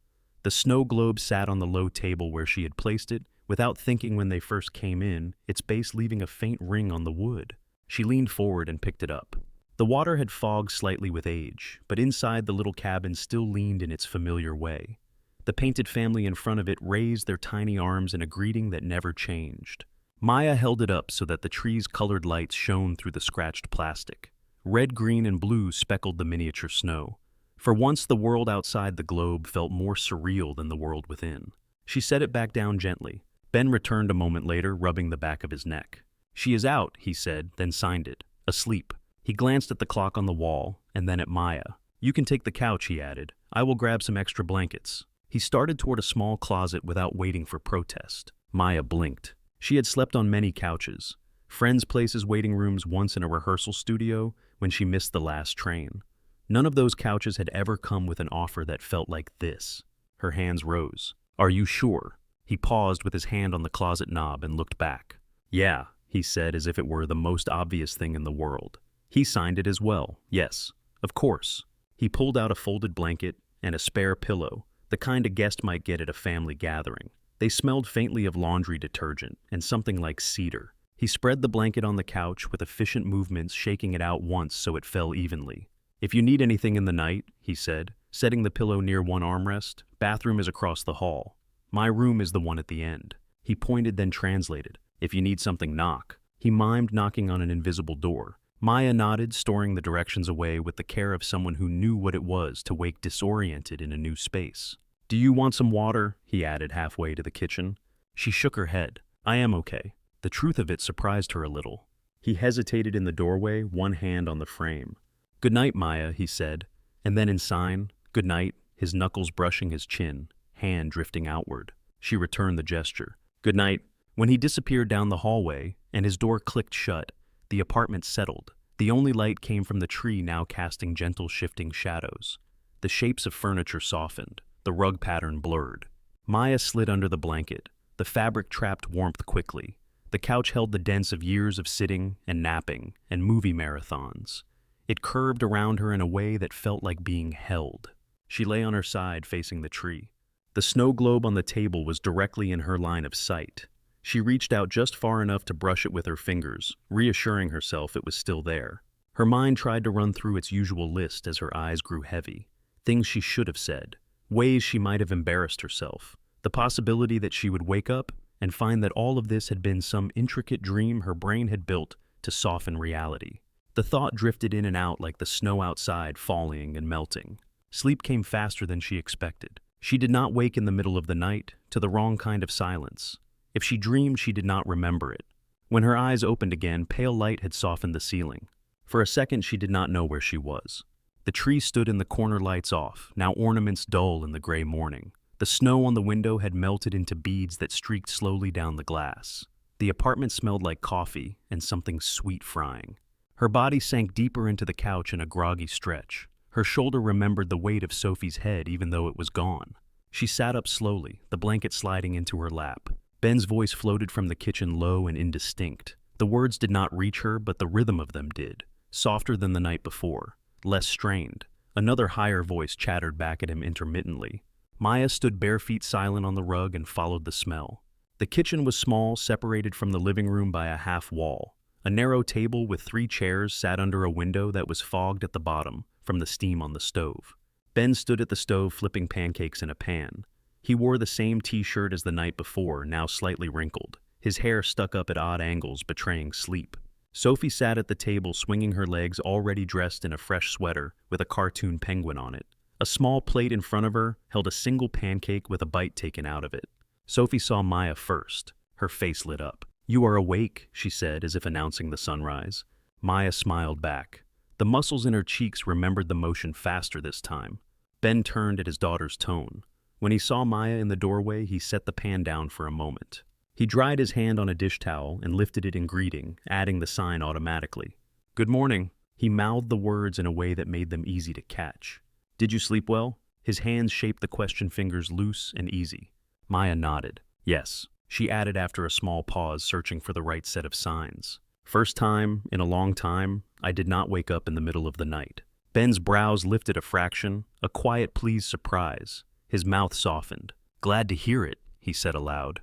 The snow globe sat on the low table where she had placed it, without thinking when they first came in, its base leaving a faint ring on the wood. She leaned forward and picked it up. The water had fogged slightly with age, but inside the little cabin still leaned in its familiar way. The painted family in front of it raised their tiny arms in a greeting that never changed. Maya held it up so that the tree's colored lights shone through the scratched plastic. Red, green, and blue speckled the miniature snow. For once, the world outside the globe felt more surreal than the world within. She set it back down gently. Ben returned a moment later, rubbing the back of his neck. "She is out," he said, then signed it. "Asleep." He glanced at the clock on the wall, and then at Maya. "You can take the couch," he added. "I will grab some extra blankets." He started toward a small closet without waiting for protest. Maya blinked. She had slept on many couches. Friends' places, waiting rooms, once in a rehearsal studio when she missed the last train. None of those couches had ever come with an offer that felt like this. Her hands rose. "Are you sure?" He paused with his hand on the closet knob and looked back. "Yeah," he said, as if it were the most obvious thing in the world. He signed it as well. "Yes, of course." He pulled out a folded blanket and a spare pillow, the kind a guest might get at a family gathering. They smelled faintly of laundry detergent and something like cedar. He spread the blanket on the couch with efficient movements, shaking it out once so it fell evenly. "If you need anything in the night," he said, setting the pillow near one armrest, "bathroom is across the hall. My room is the one at the end." He pointed, then translated. "If you need something, knock." He mimed knocking on an invisible door. Maya nodded, storing the directions away with the care of someone who knew what it was to wake disoriented in a new space. "Do you want some water?" he added halfway to the kitchen. She shook her head. "I am okay." The truth of it surprised her a little. He hesitated in the doorway, one hand on the frame. "Good night, Maya," he said, and then in sign, "Good night," his knuckles brushing his chin, hand drifting outward. She returned the gesture. "Good night." When he disappeared down the hallway and his door clicked shut, the apartment settled. The only light came from the tree, now casting gentle shifting shadows. The shapes of furniture softened, the rug pattern blurred. Maya slid under the blanket. The fabric trapped warmth quickly. The couch held the dents of years of sitting and napping and movie marathons. It curved around her in a way that felt like being held. She lay on her side, facing the tree. The snow globe on the table was directly in her line of sight. She reached out just far enough to brush it with her fingers, reassuring herself it was still there. Her mind tried to run through its usual list as her eyes grew heavy. Things she should have said. Ways she might have embarrassed herself. The possibility that she would wake up and find that all of this had been some intricate dream her brain had built to soften reality. The thought drifted in and out like the snow outside, falling and melting. Sleep came faster than she expected. She did not wake in the middle of the night to the wrong kind of silence. If she dreamed, she did not remember it. When her eyes opened again, pale light had softened the ceiling. For a second, she did not know where she was. The tree stood in the corner, lights off, now ornaments dull in the gray morning. The snow on the window had melted into beads that streaked slowly down the glass. The apartment smelled like coffee and something sweet frying. Her body sank deeper into the couch in a groggy stretch. Her shoulder remembered the weight of Sophie's head even though it was gone. She sat up slowly, the blanket sliding into her lap. Ben's voice floated from the kitchen low and indistinct. The words did not reach her, but the rhythm of them did. Softer than the night before, less strained. Another higher voice chattered back at him intermittently. Maya stood bare feet silent on the rug and followed the smell. The kitchen was small, separated from the living room by a half wall. A narrow table with 3 chairs sat under a window that was fogged at the bottom from the steam on the stove. Ben stood at the stove flipping pancakes in a pan. He wore the same t-shirt as the night before, now slightly wrinkled. His hair stuck up at odd angles, betraying sleep. Sophie sat at the table swinging her legs, already dressed in a fresh sweater with a cartoon penguin on it. A small plate in front of her held a single pancake with a bite taken out of it. Sophie saw Maya first. Her face lit up. "You are awake," she said, as if announcing the sunrise. Maya smiled back. The muscles in her cheeks remembered the motion faster this time. Ben turned at his daughter's tone. When he saw Maya in the doorway, he set the pan down for a moment. He dried his hand on a dish towel and lifted it in greeting, adding the sign automatically. "Good morning." He mouthed the words in a way that made them easy to catch. "Did you sleep well?" His hands shaped the question fingers loose and easy. Maya nodded. "Yes," she added after a small pause, searching for the right set of signs. "First time in a long time, I did not wake up in the middle of the night." Ben's brows lifted a fraction, a quiet pleased surprise. His mouth softened. "Glad to hear it," he said aloud.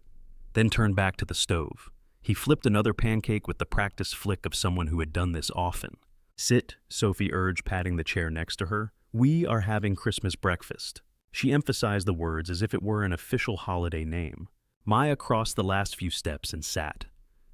Then turned back to the stove. He flipped another pancake with the practiced flick of someone who had done this often. "Sit," Sophie urged, patting the chair next to her. "We are having Christmas breakfast." She emphasized the words as if it were an official holiday name. Maya crossed the last few steps and sat.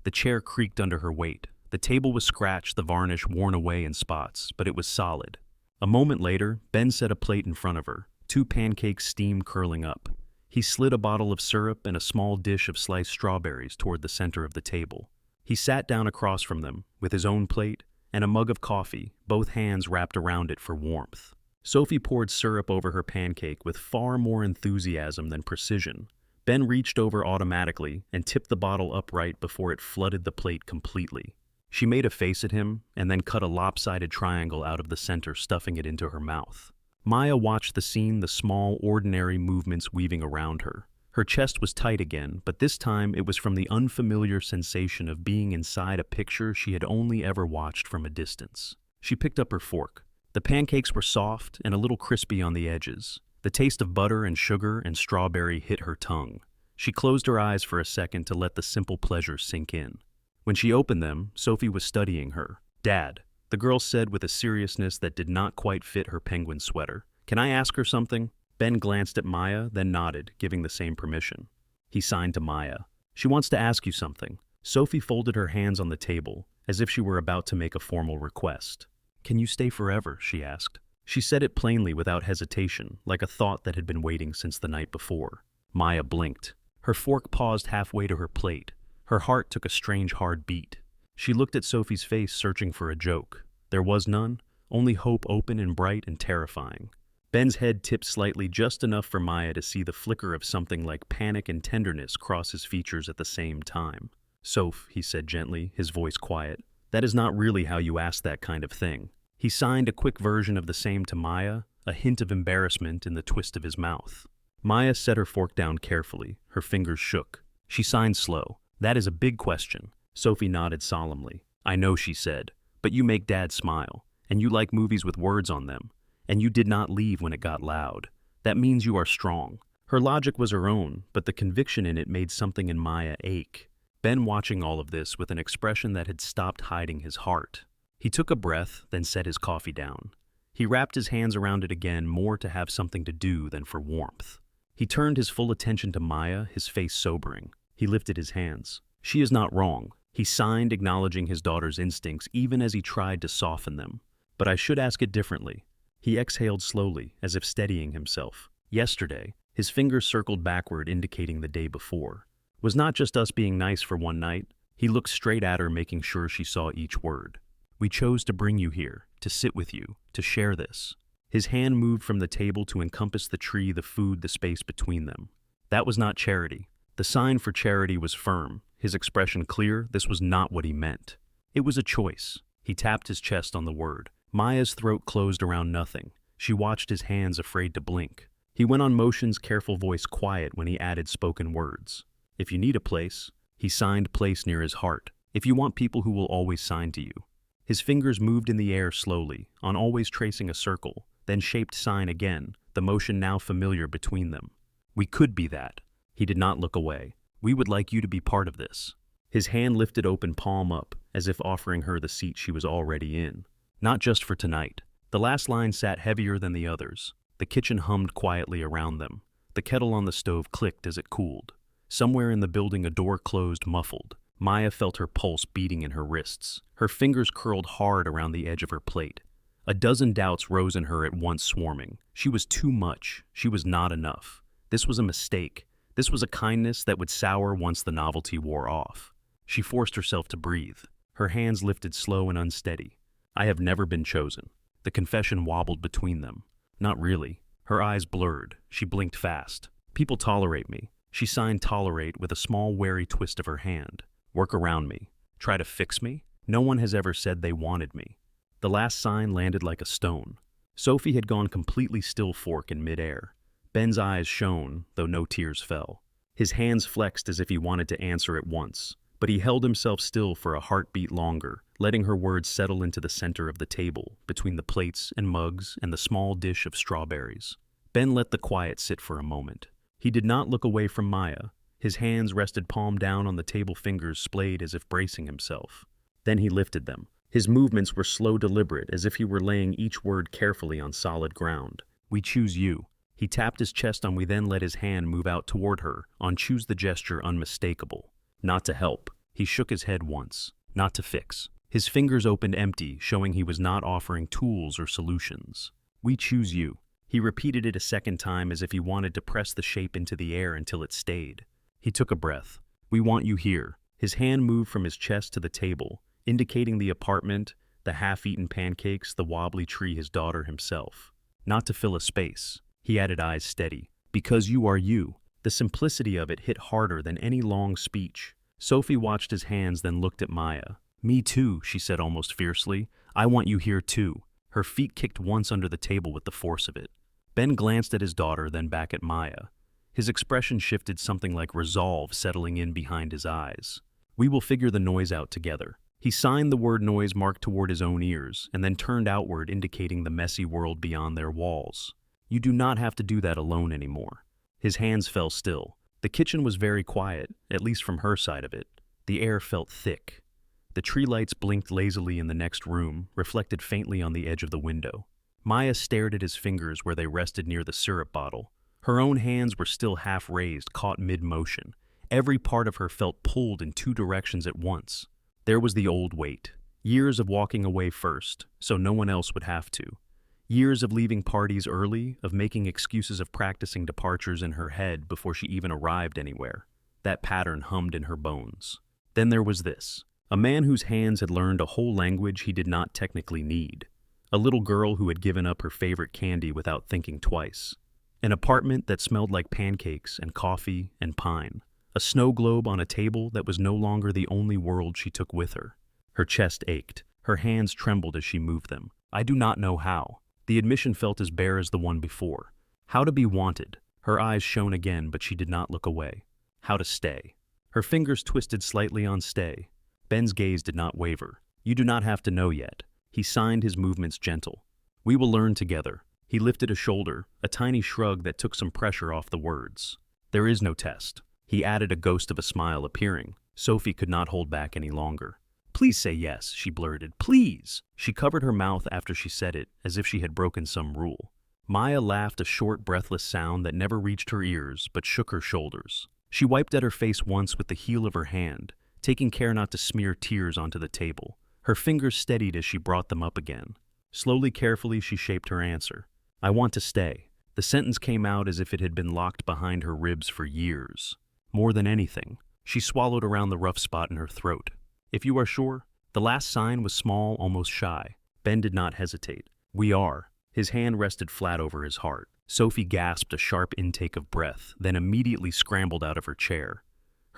The chair creaked under her weight. The table was scratched, the varnish worn away in spots, but it was solid. A moment later, Ben set a plate in front of her, 2 pancakes steam curling up. He slid a bottle of syrup and a small dish of sliced strawberries toward the center of the table. He sat down across from them, with his own plate and a mug of coffee, both hands wrapped around it for warmth. Sophie poured syrup over her pancake with far more enthusiasm than precision. Ben reached over automatically and tipped the bottle upright before it flooded the plate completely. She made a face at him and then cut a lopsided triangle out of the center, stuffing it into her mouth. Maya watched the scene, the small, ordinary movements weaving around her. Her chest was tight again, but this time it was from the unfamiliar sensation of being inside a picture she had only ever watched from a distance. She picked up her fork. The pancakes were soft and a little crispy on the edges. The taste of butter and sugar and strawberry hit her tongue. She closed her eyes for a second to let the simple pleasure sink in. When she opened them, Sophie was studying her. "Dad," the girl said with a seriousness that did not quite fit her penguin sweater. "Can I ask her something?" Ben glanced at Maya, then nodded, giving the same permission. He signed to Maya. "She wants to ask you something." Sophie folded her hands on the table, as if she were about to make a formal request. "Can you stay forever?" she asked. She said it plainly without hesitation, like a thought that had been waiting since the night before. Maya blinked. Her fork paused halfway to her plate. Her heart took a strange hard beat. She looked at Sophie's face, searching for a joke. There was none, only hope, open and bright and terrifying. Ben's head tipped slightly, just enough for Maya to see the flicker of something like panic and tenderness cross his features at the same time. "Soph," he said gently, his voice quiet, "that is not really how you ask that kind of thing." He signed a quick version of the same to Maya, a hint of embarrassment in the twist of his mouth. Maya set her fork down carefully. Her fingers shook. She signed slow. "That is a big question." Sophie nodded solemnly. "I know," she said, "but you make Dad smile, and you like movies with words on them, and you did not leave when it got loud. That means you are strong." Her logic was her own, but the conviction in it made something in Maya ache. Ben watching all of this with an expression that had stopped hiding his heart. He took a breath, then set his coffee down. He wrapped his hands around it again, more to have something to do than for warmth. He turned his full attention to Maya, his face sobering. He lifted his hands. "She is not wrong." He signed, acknowledging his daughter's instincts, even as he tried to soften them. "But I should ask it differently." He exhaled slowly, as if steadying himself. "Yesterday," his fingers circled backward, indicating the day before, "was not just us being nice for one night." He looked straight at her, making sure she saw each word. "We chose to bring you here, to sit with you, to share this." His hand moved from the table to encompass the tree, the food, the space between them. That was not charity. The sign for charity was firm. his expression clear. This was not what he meant. It was a choice. He tapped his chest on the word. Maya's throat closed around nothing. She watched his hands, afraid to blink. He went on motions, careful voice quiet when he added spoken words. If you need a place, he signed place near his heart. If you want people who will always sign to you. His fingers moved in the air slowly, on always tracing a circle, then shaped sign again, the motion now familiar between them. We could be that. He did not look away. We would like you to be part of this. His hand lifted, open palm up, as if offering her the seat she was already in. Not just for tonight. The last line sat heavier than the others. The kitchen hummed quietly around them. The kettle on the stove clicked as it cooled. Somewhere in the building a door closed, muffled. Maya felt her pulse beating in her wrists. Her fingers curled hard around the edge of her plate. A dozen doubts rose in her at once, swarming. She was too much. She was not enough. This was a mistake. This was a kindness that would sour once the novelty wore off. She forced herself to breathe. Her hands lifted slow and unsteady. I have never been chosen. The confession wobbled between them. Not really. Her eyes blurred. She blinked fast. People tolerate me. She signed tolerate with a small wary twist of her hand. Work around me. Try to fix me? No one has ever said they wanted me. The last sign landed like a stone. Sophie had gone completely still, fork in midair. Ben's eyes shone, though no tears fell. His hands flexed as if he wanted to answer at once, but he held himself still for a heartbeat longer, letting her words settle into the center of the table, between the plates and mugs and the small dish of strawberries. Ben let the quiet sit for a moment. He did not look away from Maya. His hands rested palm down on the table, fingers splayed as if bracing himself. Then he lifted them. His movements were slow, deliberate, as if he were laying each word carefully on solid ground. We choose you. He tapped his chest on we, then let his hand move out toward her, on choose, the gesture unmistakable. Not to help. He shook his head once. Not to fix. His fingers opened empty, showing he was not offering tools or solutions. We choose you. He repeated it a second time as if he wanted to press the shape into the air until it stayed. He took a breath. We want you here. His hand moved from his chest to the table, indicating the apartment, the half-eaten pancakes, the wobbly tree, his daughter himself. Not to fill a space. He added, eyes steady. Because you are you. The simplicity of it hit harder than any long speech. Sophie watched his hands, then looked at Maya. Me too, she said almost fiercely. I want you here too. Her feet kicked once under the table with the force of it. Ben glanced at his daughter, then back at Maya. His expression shifted, something like resolve settling in behind his eyes. We will figure the noise out together. He signed the word noise marked toward his own ears, and then turned outward, indicating the messy world beyond their walls. You do not have to do that alone anymore. His hands fell still. The kitchen was very quiet, at least from her side of it. The air felt thick. The tree lights blinked lazily in the next room, reflected faintly on the edge of the window. Maya stared at his fingers where they rested near the syrup bottle. Her own hands were still half raised, caught mid-motion. Every part of her felt pulled in two directions at once. There was the old weight. Years of walking away first, so no one else would have to. Years of leaving parties early, of making excuses, of practicing departures in her head before she even arrived anywhere. That pattern hummed in her bones. Then there was this. A man whose hands had learned a whole language he did not technically need. A little girl who had given up her favorite candy without thinking twice. An apartment that smelled like pancakes and coffee and pine. A snow globe on a table that was no longer the only world she took with her. Her chest ached. Her hands trembled as she moved them. I do not know how. The admission felt as bare as the one before. How to be wanted. Her eyes shone again, but she did not look away. How to stay. Her fingers twisted slightly on stay. Ben's gaze did not waver. You do not have to know yet. He signed, his movements gentle. We will learn together. He lifted a shoulder, a tiny shrug that took some pressure off the words. There is no test. He added, a ghost of a smile appearing. Sophie could not hold back any longer. Please say yes, she blurted. Please! She covered her mouth after she said it, as if she had broken some rule. Maya laughed, a short, breathless sound that never reached her ears, but shook her shoulders. She wiped at her face once with the heel of her hand, taking care not to smear tears onto the table. Her fingers steadied as she brought them up again. Slowly, carefully, she shaped her answer. I want to stay. The sentence came out as if it had been locked behind her ribs for years. More than anything, she swallowed around the rough spot in her throat. If you are sure? The last sign was small, almost shy. Ben did not hesitate. We are. His hand rested flat over his heart. Sophie gasped a sharp intake of breath, then immediately scrambled out of her chair.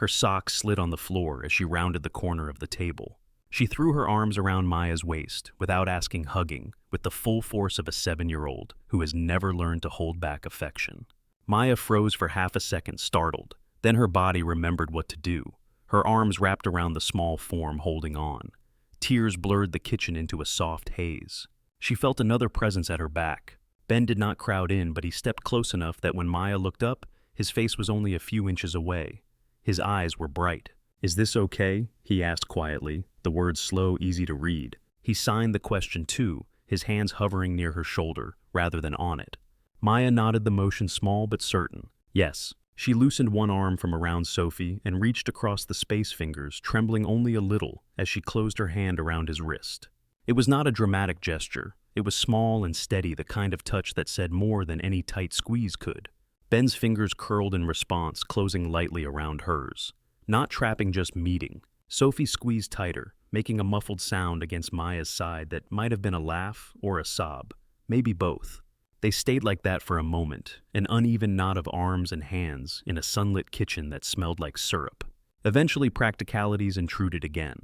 Her socks slid on the floor as she rounded the corner of the table. She threw her arms around Maya's waist without asking, hugging with the full force of a 7-year-old who has never learned to hold back affection. Maya froze for half a second, startled. Then her body remembered what to do. Her arms wrapped around the small form, holding on. Tears blurred the kitchen into a soft haze. She felt another presence at her back. Ben did not crowd in, but he stepped close enough that when Maya looked up, his face was only a few inches away. His eyes were bright. "Is this okay?" he asked quietly, the words slow, easy to read. He signed the question too, his hands hovering near her shoulder rather than on it. Maya nodded, the motion small but certain. Yes. She loosened one arm from around Sophie and reached across the space fingers, trembling only a little as she closed her hand around his wrist. It was not a dramatic gesture. It was small and steady, the kind of touch that said more than any tight squeeze could. Ben's fingers curled in response, closing lightly around hers. Not trapping, just meeting. Sophie squeezed tighter, making a muffled sound against Maya's side that might have been a laugh or a sob, maybe both. They stayed like that for a moment, an uneven knot of arms and hands in a sunlit kitchen that smelled like syrup. Eventually, practicalities intruded again.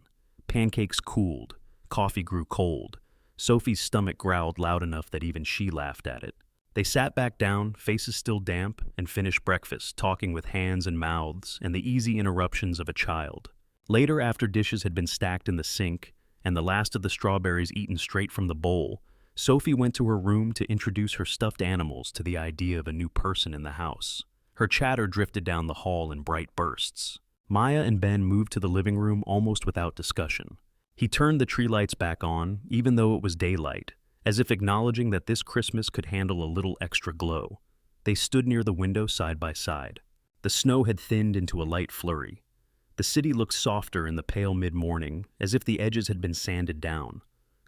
Pancakes cooled. Coffee grew cold. Sophie's stomach growled loud enough that even she laughed at it. They sat back down, faces still damp, and finished breakfast, talking with hands and mouths and the easy interruptions of a child. Later, after dishes had been stacked in the sink and the last of the strawberries eaten straight from the bowl, Sophie went to her room to introduce her stuffed animals to the idea of a new person in the house. Her chatter drifted down the hall in bright bursts. Maya and Ben moved to the living room almost without discussion. He turned the tree lights back on, even though it was daylight, as if acknowledging that this Christmas could handle a little extra glow. They stood near the window side by side. The snow had thinned into a light flurry. The city looked softer in the pale mid-morning, as if the edges had been sanded down.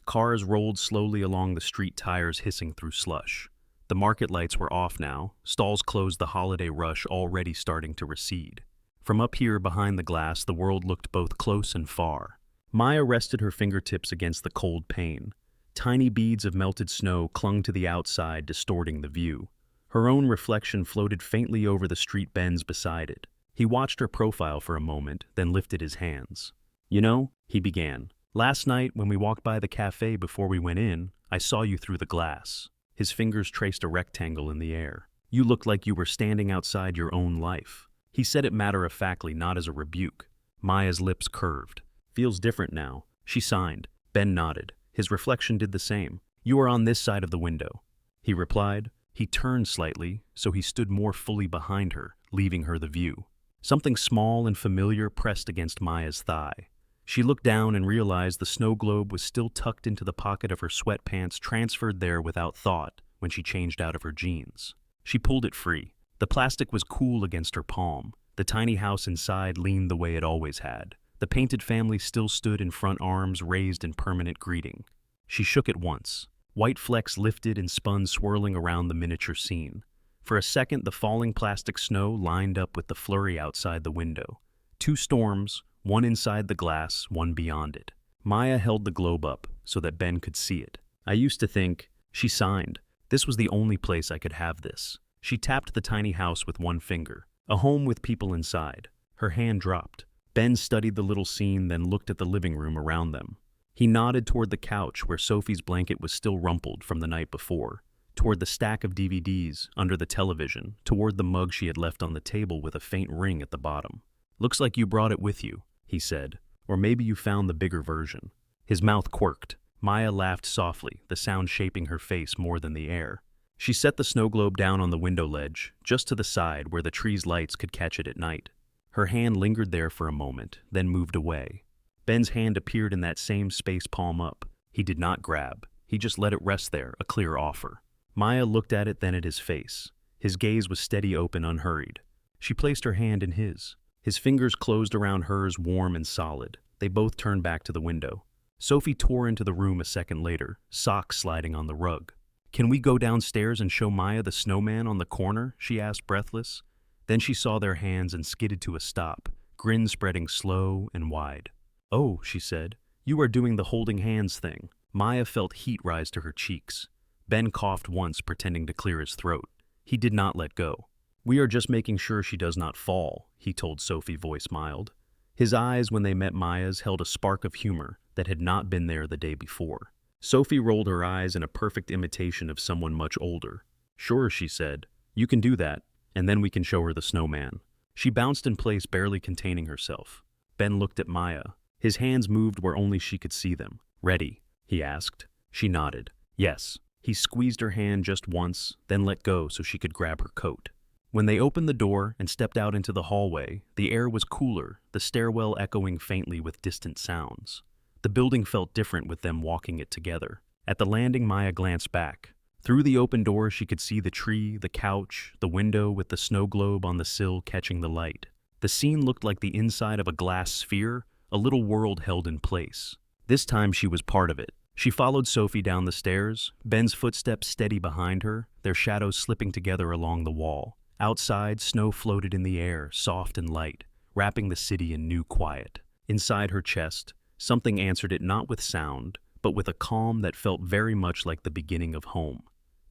Cars rolled slowly along the street, tires hissing through slush. The market lights were off now, stalls closed, the holiday rush already starting to recede. From up here behind the glass, the world looked both close and far. Maya rested her fingertips against the cold pane. Tiny beads of melted snow clung to the outside, distorting the view. Her own reflection floated faintly over the street bends beside it. He watched her profile for a moment, then lifted his hands. "You know," he began, "last night when we walked by the cafe before we went in, I saw you through the glass." His fingers traced a rectangle in the air. "You looked like you were standing outside your own life." He said it matter-of-factly, not as a rebuke. Maya's lips curved. "Feels different now." She signed. Ben nodded. His reflection did the same. "You are on this side of the window," he replied. He turned slightly, so he stood more fully behind her, leaving her the view. Something small and familiar pressed against Maya's thigh. She looked down and realized the snow globe was still tucked into the pocket of her sweatpants, transferred there without thought when she changed out of her jeans. She pulled it free. The plastic was cool against her palm. The tiny house inside leaned the way it always had. The painted family still stood in front, arms raised in permanent greeting. She shook it once. White flecks lifted and spun, swirling around the miniature scene. For a second, the falling plastic snow lined up with the flurry outside the window. Two storms, one inside the glass, one beyond it. Maya held the globe up so that Ben could see it. "I used to think," she signed, "this was the only place I could have this." She tapped the tiny house with one finger. A home with people inside. Her hand dropped. Ben studied the little scene, then looked at the living room around them. He nodded toward the couch where Sophie's blanket was still rumpled from the night before, toward the stack of DVDs under the television, toward the mug she had left on the table with a faint ring at the bottom. "Looks like you brought it with you," he said. "Or maybe you found the bigger version." His mouth quirked. Maya laughed softly, the sound shaping her face more than the air. She set the snow globe down on the window ledge, just to the side where the tree's lights could catch it at night. Her hand lingered there for a moment, then moved away. Ben's hand appeared in that same space, palm up. He did not grab. He just let it rest there, a clear offer. Maya looked at it, then at his face. His gaze was steady, open, unhurried. She placed her hand in his. His fingers closed around hers, warm and solid. They both turned back to the window. Sophie tore into the room a second later, socks sliding on the rug. "Can we go downstairs and show Maya the snowman on the corner?" she asked, breathless. Then she saw their hands and skidded to a stop, grin spreading slow and wide. "Oh," she said, "you are doing the holding hands thing." Maya felt heat rise to her cheeks. Ben coughed once, pretending to clear his throat. He did not let go. "We are just making sure she does not fall," he told Sophie, voice mild. His eyes, when they met Maya's, held a spark of humor that had not been there the day before. Sophie rolled her eyes in a perfect imitation of someone much older. "Sure," she said. "You can do that, and then we can show her the snowman." She bounced in place, barely containing herself. Ben looked at Maya. His hands moved where only she could see them. "Ready?" he asked. She nodded. "Yes." He squeezed her hand just once, then let go so she could grab her coat. When they opened the door and stepped out into the hallway, the air was cooler, the stairwell echoing faintly with distant sounds. The building felt different with them walking it together. At the landing, Maya glanced back. Through the open door, she could see the tree, the couch, the window with the snow globe on the sill catching the light. The scene looked like the inside of a glass sphere, a little world held in place. This time she was part of it. She followed Sophie down the stairs, Ben's footsteps steady behind her, their shadows slipping together along the wall. Outside, snow floated in the air, soft and light, wrapping the city in new quiet. Inside her chest, something answered it not with sound, but with a calm that felt very much like the beginning of home.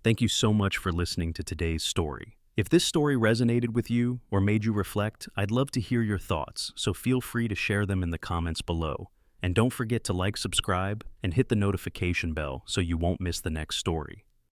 Thank you so much for listening to today's story. If this story resonated with you or made you reflect, I'd love to hear your thoughts, so feel free to share them in the comments below. And don't forget to like, subscribe, and hit the notification bell so you won't miss the next story.